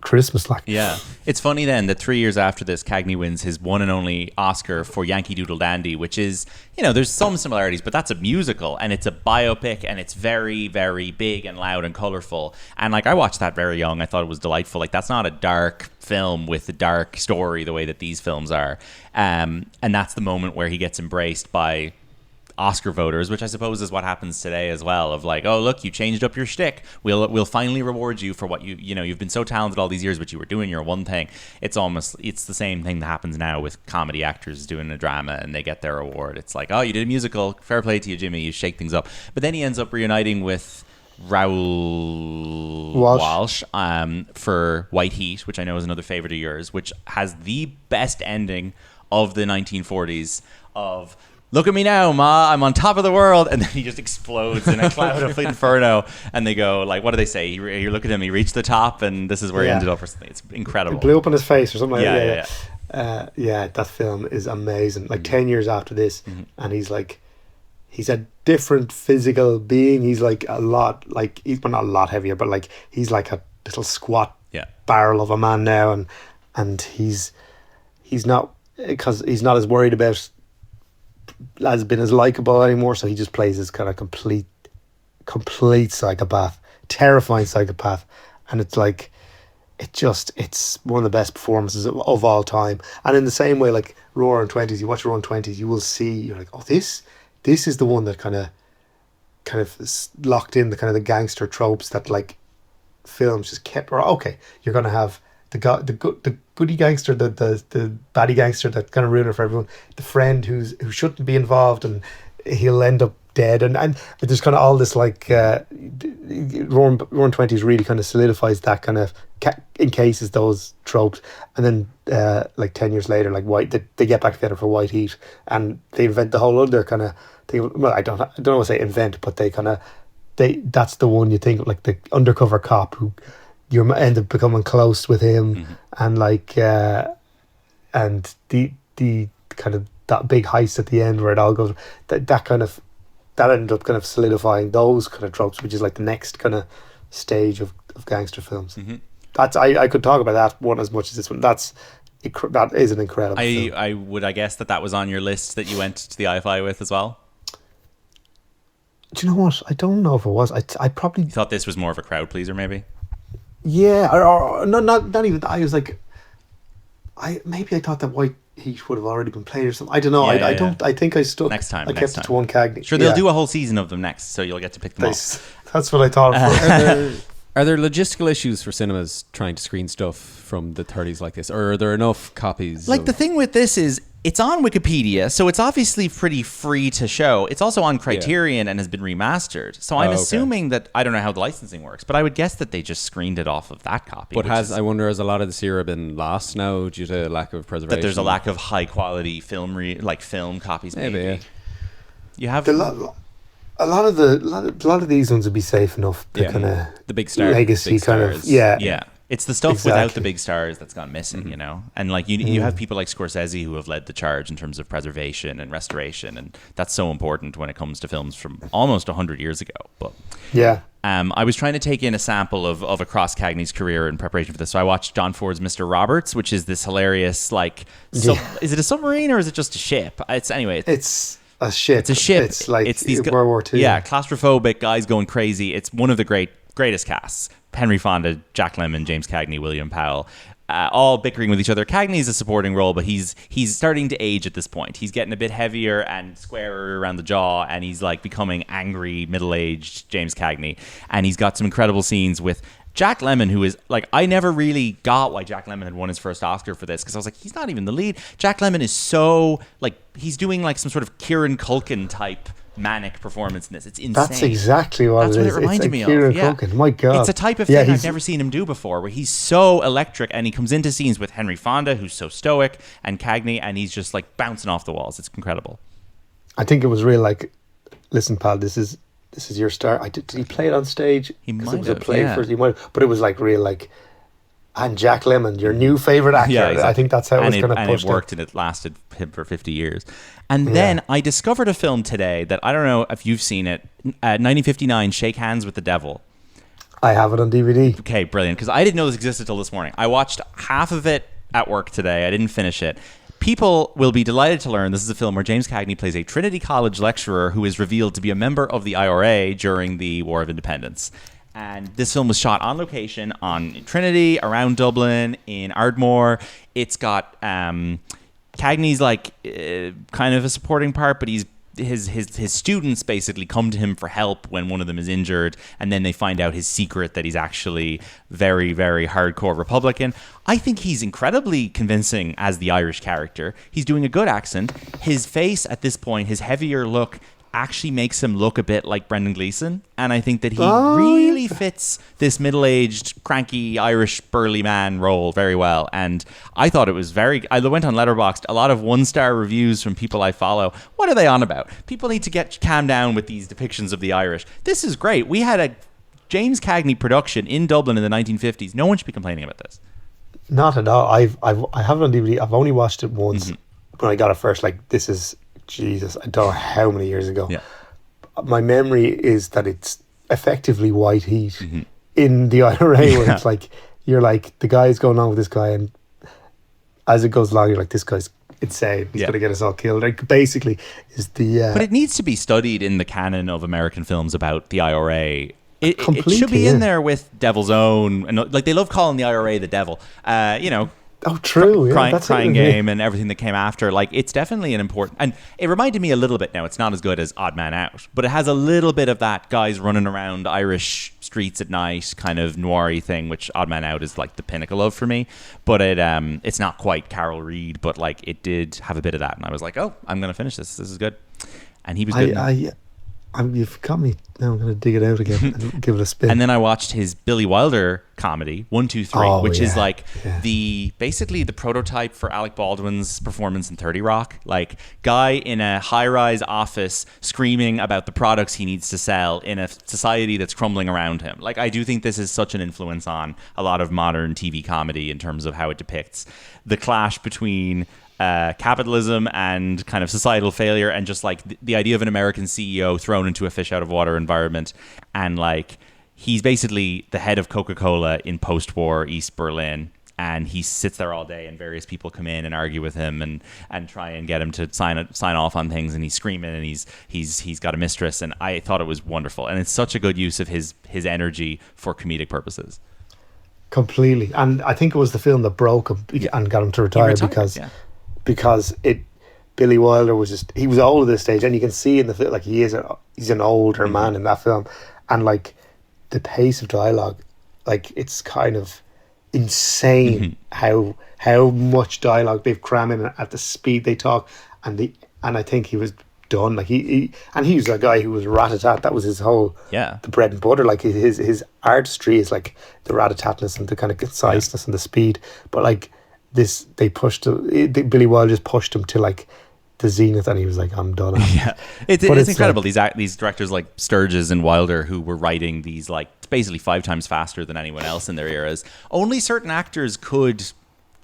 Christmas, like. Yeah, it's funny then that 3 years after this, Cagney wins his one and only Oscar for Yankee Doodle Dandy, which is, you know, there's some similarities, but that's a musical and it's a biopic and it's very, very big and loud and colorful. And like, I watched that very young. I thought it was delightful. Like, that's not a dark film with a dark story the way that these films are. And that's the moment where he gets embraced by Oscar voters, which I suppose is what happens today as well, of like, oh, look, you changed up your shtick, we'll finally reward you for what you've been so talented all these years, but you were doing your one thing. It's the same thing that happens now with comedy actors doing a drama and they get their award. It's like, oh, you did a musical, fair play to you, Jimmy, you shake things up. But then he ends up reuniting with Raoul Walsh for White Heat, which I know is another favorite of yours, which has the best ending of the 1940s of, look at me now, Ma, I'm on top of the world. And then he just explodes in a cloud of inferno. And they go, like, what do they say? You look at him, he reached the top, and this is where he ended up or something. It's incredible. It blew up in his face or something like that. Yeah. That film is amazing. Like 10 years after this, and he's a different physical being. He's like a lot, like, he's not a lot heavier, but like he's like a little squat barrel of a man now, and he's not, because he's not as worried about as been as likable anymore, so he just plays this kind of complete psychopath, terrifying psychopath, and it's like it's one of the best performances of all time. And in the same way, like Roaring Twenties, you watch Roaring Twenties, you will see, you're like, oh, this is the one that kind of locked in the kind of the gangster tropes that like films just kept. Or okay, you're gonna have the goody gangster, the baddie gangster that kind of ruin it for everyone. The friend who shouldn't be involved, and he'll end up dead. And there's kind of all this like Roaring Twenties really kind of solidifies that kind of encases those tropes. And then like 10 years later, like they get back together for White Heat, and they invent the whole other kind of thing. Well, I don't know what to say invent, but that's the one you think, like the undercover cop who you end up becoming close with him, and like and the kind of that big heist at the end where it all goes, that ended up kind of solidifying those kind of tropes, which is like the next kind of stage of gangster films. That's I could talk about that one as much as this one. That is an incredible film. I guess that was on your list that you went to the IFI with as well. Do you know what? I don't know if it was. I probably thought this was more of a crowd pleaser, maybe. Yeah, or not even that. I was like, I thought that White Heat would have already been played or something. I don't know. I think I stuck. Next time. I kept it to one Cagney. Sure, they'll do a whole season of them next, so you'll get to pick them up. That's what I thought. Are there logistical issues for cinemas trying to screen stuff from the 30s like this, or are there enough copies? Like the thing with this is, it's on Wikipedia, so it's obviously pretty free to show. It's also on Criterion and has been remastered. So I'm assuming that, I don't know how the licensing works, but I would guess that they just screened it off of that copy. But I wonder, has a lot of this era been lost now due to lack of preservation? That there's a lack of high quality film copies. Maybe. Yeah. You have a lot of these ones would be safe enough. The kind of the big stars, legacy big kind stars. of yeah. It's the stuff without the big stars that's gone missing, you know? And like you have people like Scorsese who have led the charge in terms of preservation and restoration, and that's so important when it comes to films from almost 100 years ago. But I was trying to take in a sample of across Cagney's career in preparation for this. So I watched John Ford's Mr. Roberts, which is this hilarious, like, is it a submarine or is it just a ship? It's a ship. It's a ship. It's like it's these World War II. Yeah, claustrophobic guys going crazy. It's one of the greatest casts. Henry Fonda, Jack Lemmon, James Cagney, William Powell, all bickering with each other. Cagney's a supporting role, but he's starting to age at this point. He's getting a bit heavier and squarer around the jaw, and he's like becoming angry, middle-aged James Cagney. And he's got some incredible scenes with Jack Lemmon, who is like, I never really got why Jack Lemmon had won his first Oscar for this, because I was like, he's not even the lead. Jack Lemmon is so, like, he's doing like some sort of Kieran Culkin type manic performance in this. It's insane. That's exactly what That's it what is. It reminded it's me Kieran of. Yeah. Culkin. My God. It's a type of thing I've never seen him do before, where he's so electric, and he comes into scenes with Henry Fonda, who's so stoic, and Cagney, and he's just like bouncing off the walls. It's incredible. I think it was real like, listen, pal, this is your star. Did he play it on stage? He might it was have, a play first. He might, but it was like real like, and Jack Lemmon, your new favorite actor. Yeah, exactly. I think that's how it was going to push. And it worked, and it lasted him for 50 years. And then I discovered a film today that I don't know if you've seen it. 1959, Shake Hands with the Devil. I have it on DVD. Okay, brilliant. Because I didn't know this existed till this morning. I watched half of it at work today. I didn't finish it. People will be delighted to learn this is a film where James Cagney plays a Trinity College lecturer who is revealed to be a member of the IRA during the War of Independence. And this film was shot on location on Trinity, around Dublin, in Ardmore. It's got Cagney's like kind of a supporting part, but his students basically come to him for help when one of them is injured, and then they find out his secret that he's actually very, very hardcore Republican. I think he's incredibly convincing as the Irish character. He's doing a good accent. His face at this point, his heavier look, actually makes him look a bit like Brendan Gleeson. And I think that he really fits this middle-aged, cranky, Irish, burly man role very well. And I thought it was I went on Letterboxd, a lot of one-star reviews from people I follow. What are they on about? People need to get calmed down with these depictions of the Irish. This is great. We had a James Cagney production in Dublin in the 1950s. No one should be complaining about this. Not at all. I have it on DVD. I've only watched it once when I got it first. Like, this is, Jesus, I don't know how many years ago. Yeah. My memory is that it's effectively white heat in the IRA, where it's like, you're like, the guy's going on with this guy, and as it goes along, you're like, this guy's insane. He's going to get us all killed. Like, basically, is the... But it needs to be studied in the canon of American films about the IRA. It should be in there with Devil's Own, and like, they love calling the IRA the devil. Oh, true. Crying Game and everything that came after. Like, it's definitely an important... And it reminded me a little bit now. It's not as good as Odd Man Out, but it has a little bit of that guys running around Irish streets at night kind of noir-y thing, which Odd Man Out is like the pinnacle of for me. But it's not quite Carol Reed, but like, it did have a bit of that. And I was like, oh, I'm going to finish this. This is good. And he was good. You've got me. Now I'm going to dig it out again and give it a spin. And then I watched his Billy Wilder comedy, 1, 2, 3, which is like basically the prototype for Alec Baldwin's performance in 30 Rock. Like, guy in a high-rise office screaming about the products he needs to sell in a society that's crumbling around him. Like, I do think this is such an influence on a lot of modern TV comedy in terms of how it depicts the clash between capitalism and kind of societal failure, and just like the idea of an American CEO thrown into a fish out of water environment. And like, he's basically the head of Coca-Cola in post-war East Berlin, and he sits there all day, and various people come in and argue with him and try and get him to sign off on things, and he's screaming, and he's got a mistress. And I thought it was wonderful, and it's such a good use of his energy for comedic purposes. Completely. And I think it was the film that broke him and got him to retire, because Billy Wilder he was old at this stage, and you can see in the film, like, he's an older man in that film, and like, the pace of dialogue, like, it's kind of insane how much dialogue they've crammed in at the speed they talk, and I think he was done. Like, he was a guy who was rat-a-tat. That was his whole the bread and butter. Like, his artistry is like the rat-a-tatness and the kind of conciseness and the speed, but like, this, Billy Wilder just pushed him to like the zenith, and he was like, I'm done. It's incredible. Like, these directors like Sturges and Wilder, who were writing these, like, basically 5 times faster than anyone else in their eras. Only certain actors could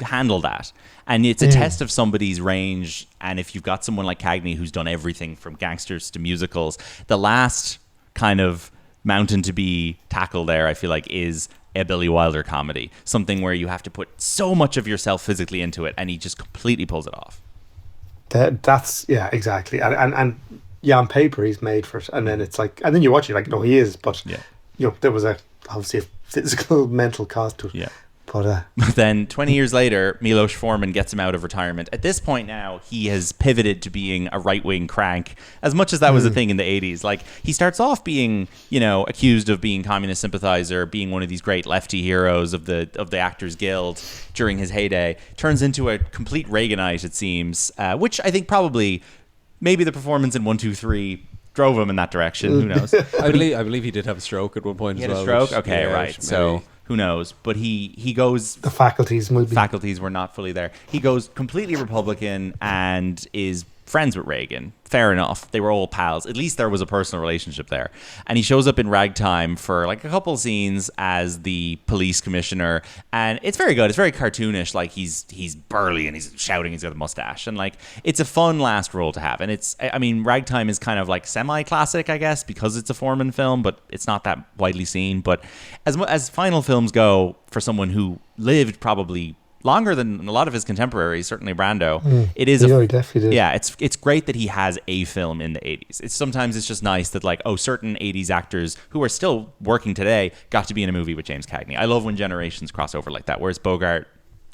handle that, and it's a test of somebody's range. And if you've got someone like Cagney, who's done everything from gangsters to musicals, the last kind of mountain to be tackled there, I feel like, is a Billy Wilder comedy, something where you have to put so much of yourself physically into it, and he just completely pulls it off. That's exactly, and on paper he's made for it, and then it's like, and then you watch it, like, no, he is, but there was obviously a physical, mental cost to it. But then 20 years later, Milos Forman gets him out of retirement. At this point now, he has pivoted to being a right-wing crank, as much as that was a thing in the 80s. Like, he starts off being, accused of being communist sympathizer, being one of these great lefty heroes of the Actors Guild during his heyday. Turns into a complete Reaganite, it seems, which I think probably maybe the performance in 1, 2, 3 drove him in that direction. Who knows? I believe he did have a stroke at one point as well. He had a stroke? Okay, right. So who knows? But he goes... The faculties were not fully there. He goes completely Republican and is friends with Reagan. Fair enough. They were all pals. At least there was a personal relationship there. And he shows up in ragtime for like a couple scenes as the police commissioner. And it's very good. It's very cartoonish. Like, he's burly and he's shouting. He's got a mustache. And like, it's a fun last role to have. And ragtime is kind of like semi-classic, I guess, because it's a Foreman film, but it's not that widely seen. But as final films go, for someone who lived probably longer than a lot of his contemporaries, certainly Brando, it is he definitely did. Yeah, it's great that he has a film in the 80s. Sometimes it's just nice that, like, certain 80s actors who are still working today got to be in a movie with James Cagney. I love when generations cross over like that, whereas Bogart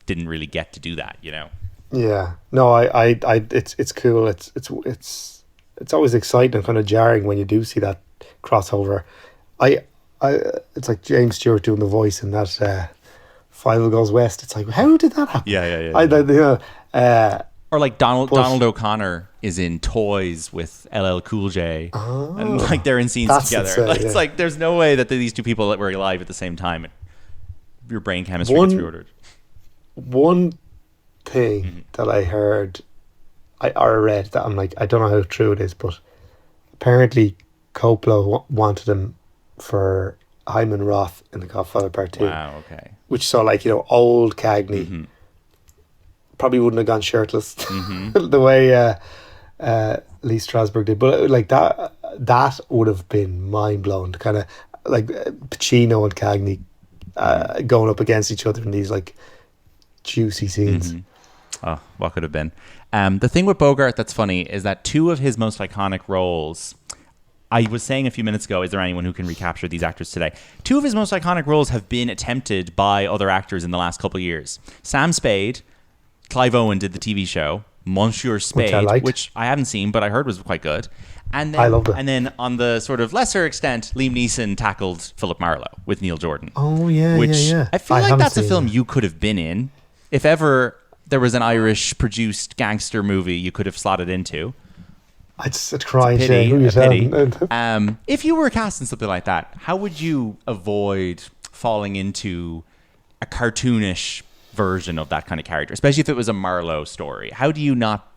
didn't really get to do that, Yeah. No, it's cool. It's always exciting and kind of jarring when you do see that crossover. It's like James Stewart doing the voice in that Five Goes West. It's like, how did that happen? Yeah. Or like Donald But- O'Connor is in Toys with LL Cool J, and like they're in scenes That's together. insane, Like, it's yeah. like there's no way that these two people that were alive at the same time. Your brain chemistry One- gets reordered. One thing that I heard, or read, that I'm like, I don't know how true it is, but apparently Coppola wanted him for Hyman Roth in The Godfather Part 2. Wow. Okay. Which saw, like, old Cagney probably wouldn't have gone shirtless the way Lee Strasberg did. But like that would have been mind-blowing, to kind of like Pacino and Cagney going up against each other in these like juicy scenes. Oh, what could have been. The thing with Bogart that's funny is that two of his most iconic roles, I was saying a few minutes ago, is there anyone who can recapture these actors today? Two of his most iconic roles have been attempted by other actors in the last couple of years. Sam Spade, Clive Owen did the TV show, Monsieur Spade, which I haven't seen, but I heard was quite good. And then, I loved it. And then on the sort of lesser extent, Liam Neeson tackled Philip Marlowe with Neil Jordan. Oh, yeah, which yeah. I feel like haven't that's a seen film it. you could have been in. If ever there was an Irish-produced gangster movie you could have slotted into. It's a crying Pity, shame. Who you a pity. telling? If you were cast in something like that, how would you avoid falling into a cartoonish version of that kind of character, especially if it was a Marlowe story? How do you not,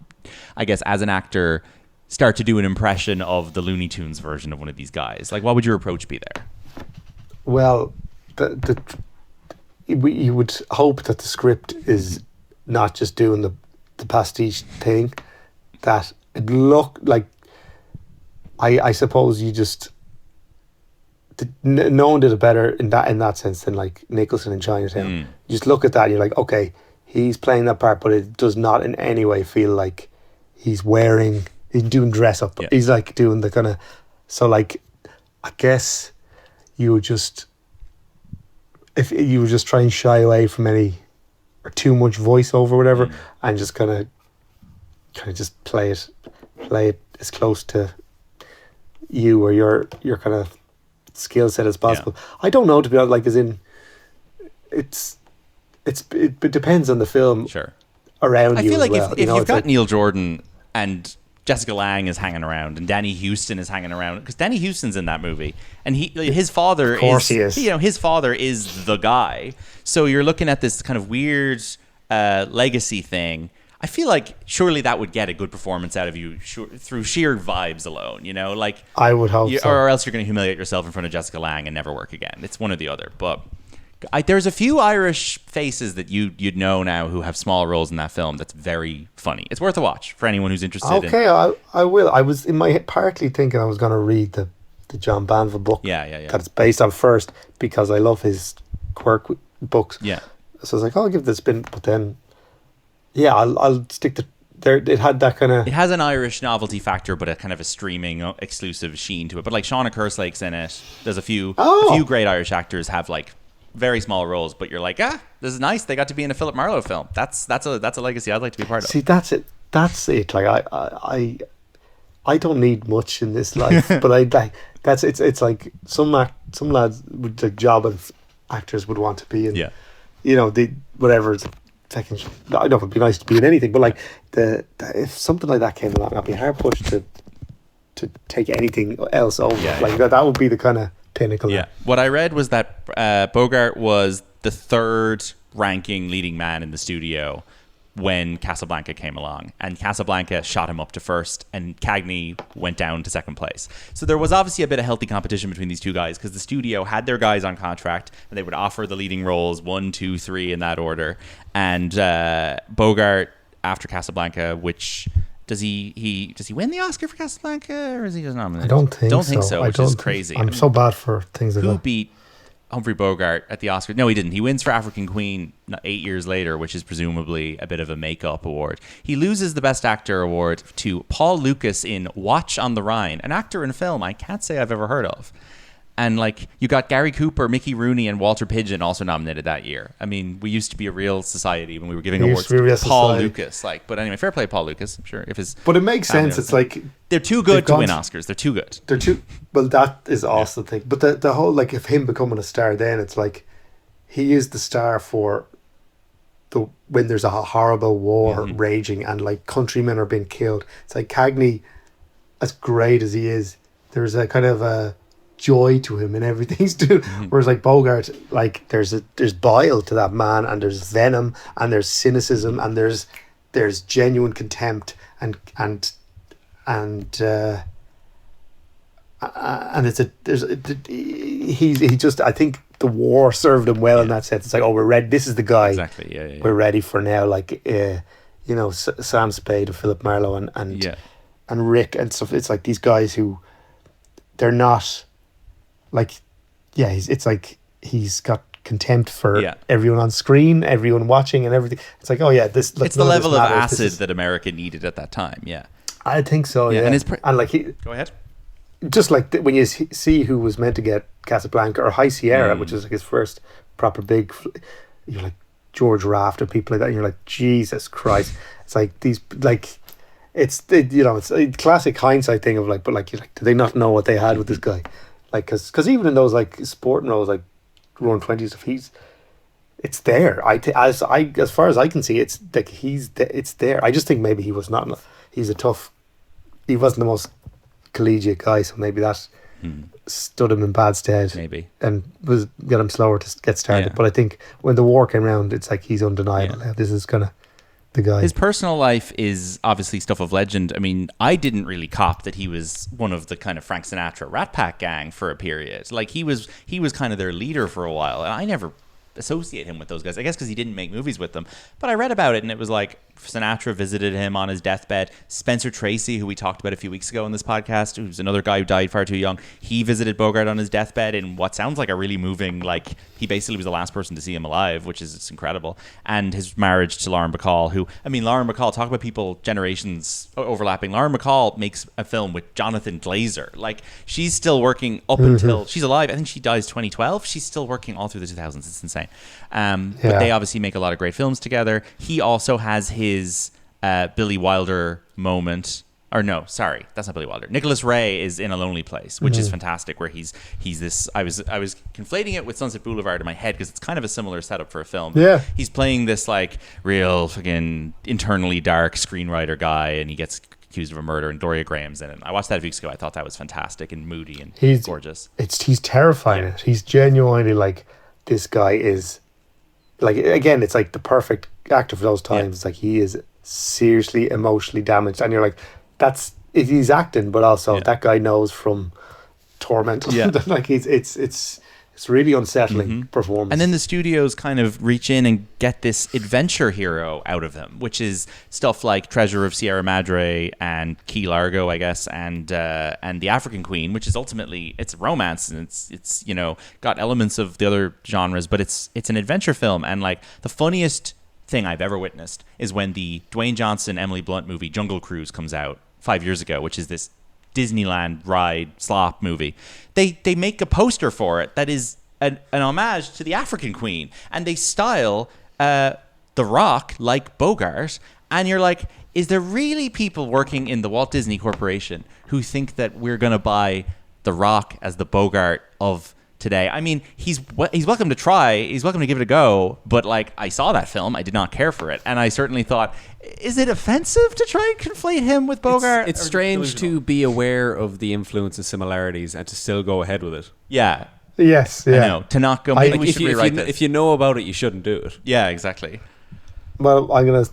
I guess, as an actor, start to do an impression of the Looney Tunes version of one of these guys? Like, what would your approach be there? Well, you would hope that the script is not just doing the pastiche thing, that it look like, I suppose you just, no one did it better in that sense than like Nicholson in Chinatown. You just look at that and you're like, okay, he's playing that part, but it does not in any way feel like he's doing dress up. Yeah. He's like doing the kind of, so like, I guess you would just, if you would just try and shy away from any or too much voiceover or whatever, and just kind of just play it as close to you or your kind of skill set as possible. I don't know, to be honest, like, as in, it depends on the film. Sure. Around I you feel as like well. if you've it's got like, Neil Jordan and Jessica Lange is hanging around and Danny Houston is hanging around, because Danny Houston's in that movie and his father Of course he is. his father is the guy. So you're looking at this kind of weird legacy thing. I feel like surely that would get a good performance out of you through sheer vibes alone, like I would hope so. or else you're going to humiliate yourself in front of Jessica Lange and never work again. It's one or the other. But there's a few Irish faces that you'd know now who have small roles in that film. That's very funny. It's worth a watch for anyone who's interested. Okay, I will. I was in my head partly thinking I was going to read the John Banville book. Yeah. That it's based on first, because I love his quirk books. Yeah. So I was like, I'll give this a spin, but then, yeah, I'll stick to there. It had that kind of. It has an Irish novelty factor, but a kind of a streaming exclusive sheen to it. But like Shauna Kerslake's in it. There's a few great Irish actors have like very small roles, but you're like, this is nice. They got to be in a Philip Marlowe film. That's a legacy I'd like to be part of. See, that's it. Like I don't need much in this life, but I like that's it's like some lads would like jobbing actors would want to be in. Yeah. The whatever. Second, I know it'd be nice to be in anything, but like if something like that came along, I'd be hard pushed to take anything else over. Yeah, like that would be the kind of pinnacle. Yeah. What I read was that Bogart was the third ranking leading man in the studio when Casablanca came along, and Casablanca shot him up to first and Cagney went down to second place. So there was obviously a bit of healthy competition between these two guys, because the studio had their guys on contract and they would offer the leading roles 1, 2, 3 in that order. And Bogart, after Casablanca, which does he win the Oscar for Casablanca, or is he just nominated? I don't think so. Which is crazy. I'm so bad for things like Who that. beat Humphrey Bogart at the Oscars? No, he didn't. He wins for African Queen 8 years later, which is presumably a bit of a make-up award. He loses the Best Actor award to Paul Lucas in Watch on the Rhine, an actor in film I can't say I've ever heard of. And like, you got Gary Cooper, Mickey Rooney, and Walter Pidgeon also nominated that year. I mean, we used to be a real society when we were giving awards to Paul Lucas. But anyway, fair play, Paul Lucas. I'm sure if his. But it makes sense. It's like they're too good to win Oscars. They're too good. They're too. Well, that is also the thing. But the whole, like, if him becoming a star, then it's like he is the star for when there's a horrible war raging and like countrymen are being killed. It's like Cagney, as great as he is, there's a kind of a joy to him in everything he's doing. Whereas like Bogart, like there's bile to that man, and there's venom, and there's cynicism, and there's genuine contempt, and he just, I think the war served him well in that sense. It's like, oh, we're ready. This is the guy. Exactly. Yeah. We're ready for now. Like, Sam Spade and Philip Marlowe and Rick and stuff. It's like these guys who, they're not like, it's like he's got contempt for everyone on screen, everyone watching, and everything. It's like, oh yeah, this. It's the level of acid that America needed at that time. Yeah, I think so. Yeah, and like go ahead. Just like when you see who was meant to get Casablanca or High Sierra, which was like his first proper big, you're like George Raft or people like that, and you're like, Jesus Christ. It's like these, like, it's a classic hindsight thing of like, but like, do they not know what they had with this guy? Like, because even in those like sporting roles, like Roaring Twenties, it's there. As far as I can see, it's like it's there. I just think maybe he wasn't the most collegiate guy, so maybe that stood him in bad stead, maybe, and got him slower to get started. But I think when the war came around, it's like he's undeniable. This is kind of the guy. His personal life is obviously stuff of legend. I mean, I didn't really cop that he was one of the kind of Frank Sinatra Rat Pack gang for a period. Like he was kind of their leader for a while, and I never associate him with those guys, I guess because he didn't make movies with them. But I read about it, and it was like Sinatra visited him on his deathbed. Spencer Tracy, who we talked about a few weeks ago on this podcast, who's another guy who died far too young, he visited Bogart on his deathbed in what sounds like a really moving, like he basically was the last person to see him alive, which is it's incredible. And his marriage to Lauren Bacall, Lauren Bacall, talk about people generations overlapping. Lauren Bacall makes a film with Jonathan Glazer. Like, she's still working up until she's alive. I think she dies 2012. She's still working all through the 2000s. It's insane. But they obviously make a lot of great films together. He also has his Billy Wilder moment. Or no, sorry, that's not Billy Wilder. Nicholas Ray is in A Lonely Place, which is fantastic, where he's this. I was conflating it with Sunset Boulevard in my head because it's kind of a similar setup for a film. Yeah, he's playing this like real fucking internally dark screenwriter guy, and he gets accused of a murder, and Gloria Graham's in it. I watched that a few weeks ago. I thought that was fantastic and moody and gorgeous. He's terrifying. Yeah. He's genuinely like, this guy is like, again, it's like the perfect actor for those times. Yeah. It's like he is seriously emotionally damaged, and you're like, he's acting, but also that guy knows from torment. Yeah, like it's really unsettling performance. And then the studios kind of reach in and get this adventure hero out of him, which is stuff like Treasure of Sierra Madre and Key Largo, I guess, and The African Queen, which is ultimately, it's a romance, and it's got elements of the other genres, but it's an adventure film. And like the funniest thing I've ever witnessed is when the Dwayne Johnson, Emily Blunt movie Jungle Cruise comes out 5 years ago, which is this Disneyland ride slop movie. They make a poster for it that is an homage to the African Queen, and they style The Rock like Bogart, and you're like, is there really people working in the Walt Disney Corporation who think that we're going to buy The Rock as the Bogart of today? I mean, he's welcome to try, he's welcome to give it a go, but like, I saw that film, I did not care for it, and I certainly thought, is it offensive to try and conflate him with Bogart? It's strange to be aware of the influence and similarities and to still go ahead with it. Yeah. Yes. Yeah. I know. To not go. Maybe we should rewrite this. If you know about it, you shouldn't do it. Yeah. Exactly. Well, I'm gonna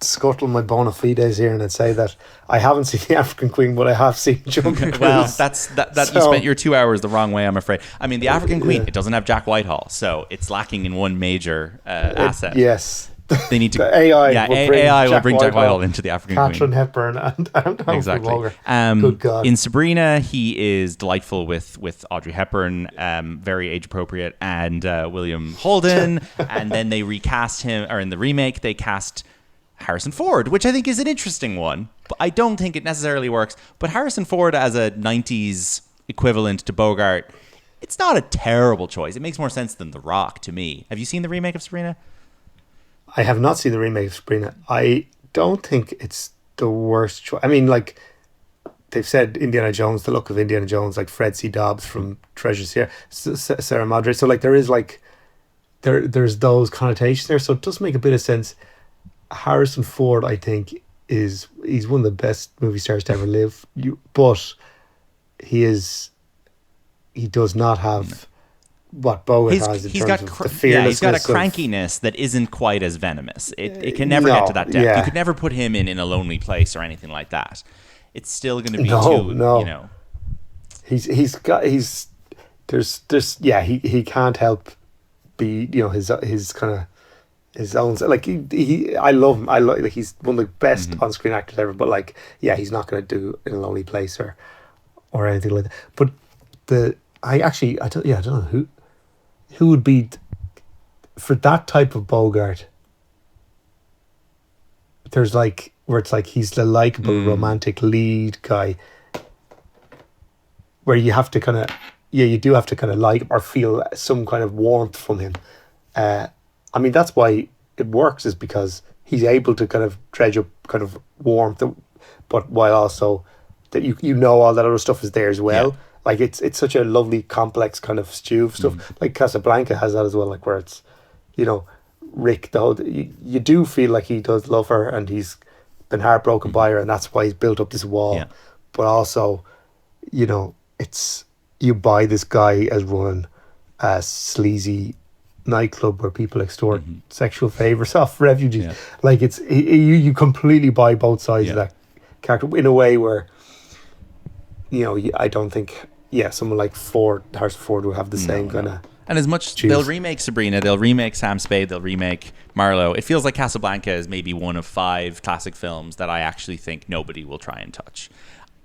scuttle my bona fides here and say that I haven't seen The African Queen, but I have seen Jungle Cruise. Well, that you spent your 2 hours the wrong way, I'm afraid. I mean, The African Queen, it doesn't have Jack Whitehall, so it's lacking in one major asset. Yes. They need to. The AI. Yeah, AI will bring Jack Whitehall into The African Queen. Katharine Hepburn and exactly. Good God. In Sabrina, he is delightful with Audrey Hepburn, very age appropriate, and William Holden. And then they recast him, or in the remake, they cast Harrison Ford, which I think is an interesting one. But I don't think it necessarily works. But Harrison Ford as a 90s equivalent to Bogart, it's not a terrible choice. It makes more sense than The Rock to me. Have you seen the remake of Sabrina? I have not seen the remake of Sabrina. I don't think it's the worst choice. I mean, like, they've said Indiana Jones, the look of Indiana Jones, like Fred C. Dobbs from Treasure Sierra Madre. So, like, there there's those connotations there, so it does make a bit of sense. Harrison Ford, I think, he's one of the best movie stars to ever live. But he does not have what Bogart has in terms of the fearlessness. He's got a crankiness that isn't quite as venomous. It can never get to that depth. Yeah. You could never put him in a lonely place or anything like that. It's still going to be No. He can't help be, his kind of his own, like I love him. Like he's one of the best on-screen actors ever, but like, he's not going to do In a Lonely Place or anything like that. But I don't know who would be for that type of Bogart. There's like where it's like he's the likable romantic lead guy, where you have to kind of you do have to kind of like or feel some kind of warmth from him. I mean, that's why it works, is because he's able to kind of dredge up kind of warmth, but while also that you know all that other stuff is there as well. Yeah. Like it's such a lovely complex kind of stew of stuff. Like Casablanca has that as well. Like where it's, Rick, you do feel like he does love her and he's been heartbroken by her, and that's why he's built up this wall. Yeah. But also, it's, you buy this guy as running a sleazy nightclub where people extort sexual favors off refugees. Yeah. Like you completely buy both sides of that character in a way where, I don't think someone like Harrison Ford will have the same kind of. And as much they'll remake Sabrina, they'll remake Sam Spade, they'll remake Marlowe. It feels like Casablanca is maybe one of 5 classic films that I actually think nobody will try and touch.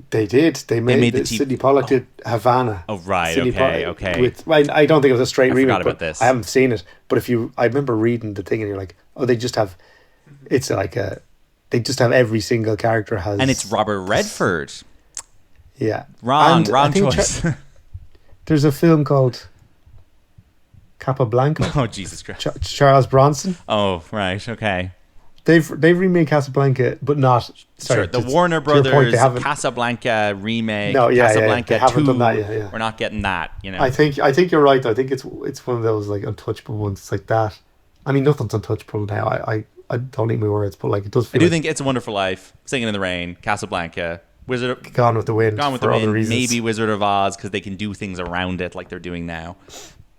They did. They made Sidney Pollack did Havana. Oh right, okay. I don't think it was a straight remake. I forgot about this. I haven't seen it, but I remember reading the thing, and you're like, oh, they just have. It's like they just have every single character has. And it's Robert Redford. Yeah. Wrong choice. There's a film called Capablanca. Oh, Jesus Christ. Charles Bronson. Oh, right, okay. They've remade Casablanca, but not. Sorry, the Warner Brothers Casablanca remake. No, Casablanca they haven't 2. Done that yet, yeah. We're not getting that, I think you're right. I think it's one of those like untouchable ones. It's like that. I mean, nothing's untouchable now. I don't eat my words, but like it does. I do think It's a Wonderful Life, Singing in the Rain, Casablanca, Gone with the Wind. Maybe Wizard of Oz, because they can do things around it like they're doing now.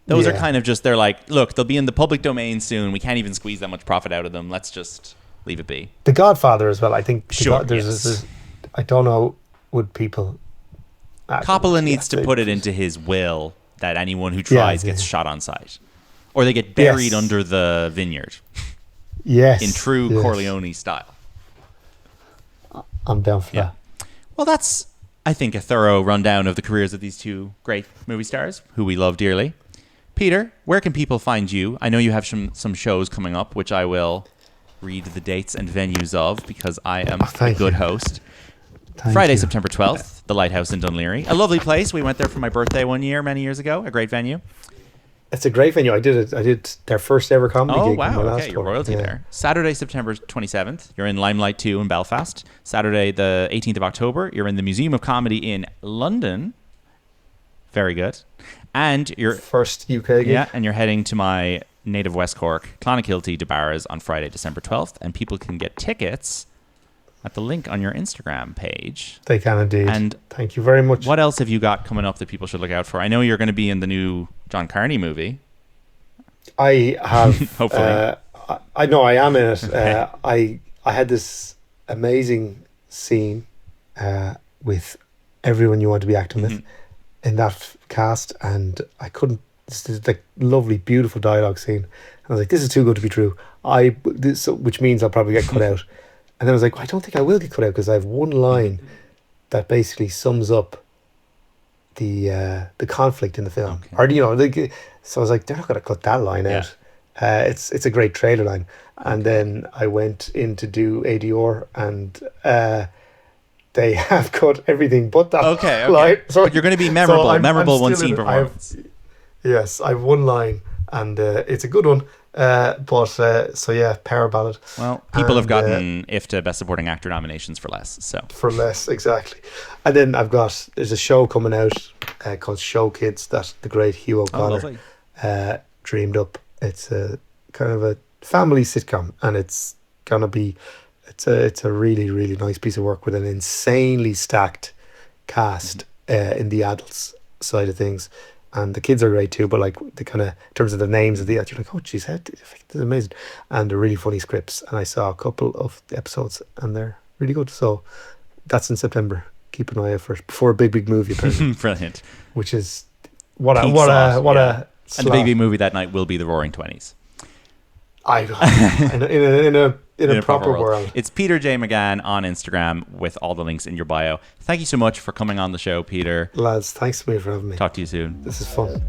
Those are kind of just, they're like, look, they'll be in the public domain soon. We can't even squeeze that much profit out of them. Let's just leave it be. The Godfather as well. I think. Sure. There's I don't know. Would people? Coppola needs to put it into his will that anyone who tries gets shot on sight, or they get buried under the vineyard. Yes. In true Corleone style. I'm down for that. Well, that's, I think, a thorough rundown of the careers of these two great movie stars who we love dearly. Peter, where can people find you? I know you have some shows coming up, which I will read the dates and venues of because I am a good host. Friday, September 12th, The Lighthouse in Dunleary. A lovely place. We went there for my birthday many years ago. A great venue. It's a great venue. I did their first ever comedy gig. Oh, wow. Okay, you're royalty there. Saturday, September 27th, you're in Limelight 2 in Belfast. Saturday, the 18th of October, you're in the Museum of Comedy in London. Very good. And you're... First UK gig. Yeah, and you're heading to my native West Cork, Clonakilty to Barras on Friday, December 12th. And people can get tickets at the link on your Instagram page. They can indeed. And thank you very much. What else have you got coming up that people should look out for? I know you're going to be in the new John Carney movie. I have. Hopefully. I know I am in it. I had this amazing scene with everyone you want to be acting with in that cast, and I couldn't. This is like lovely, beautiful dialogue scene. I was like, this is too good to be true. Which means I'll probably get cut out. And then I was like, I don't think I will get cut out because I have one line that basically sums up the conflict in the film. Okay. Or so I was like, they're not going to cut that line out. It's a great trailer line. And then I went in to do ADR, and they have cut everything but that line. So, but you're going to be memorable. Memorable one-scene performance. Yes, I have one line, and it's a good one. Power Ballad. Well, people have gotten IFTA Best Supporting Actor nominations for less. For less, exactly. And then there's a show coming out called Show Kids that the great Hugh O'Connor dreamed up. It's a kind of a family sitcom, and it's gonna be it's a really, really nice piece of work with an insanely stacked cast in the adults side of things, and the kids are great too. But like the kind of in terms of the names of the you're like, oh geez, this is amazing, and they're really funny scripts. And I saw a couple of the episodes, and they're really good. So that's in September. Keep an eye out for it before a big movie apparently. Brilliant. Which is what Peak a sauce. And the slap. big music movie that night will be The Roaring Twenties. In a proper world. It's Peter J. McGann on Instagram with all the links in your bio. Thank you so much for coming on the show, Peter. Lads, thanks to me for having me. Talk to you soon. This is fun.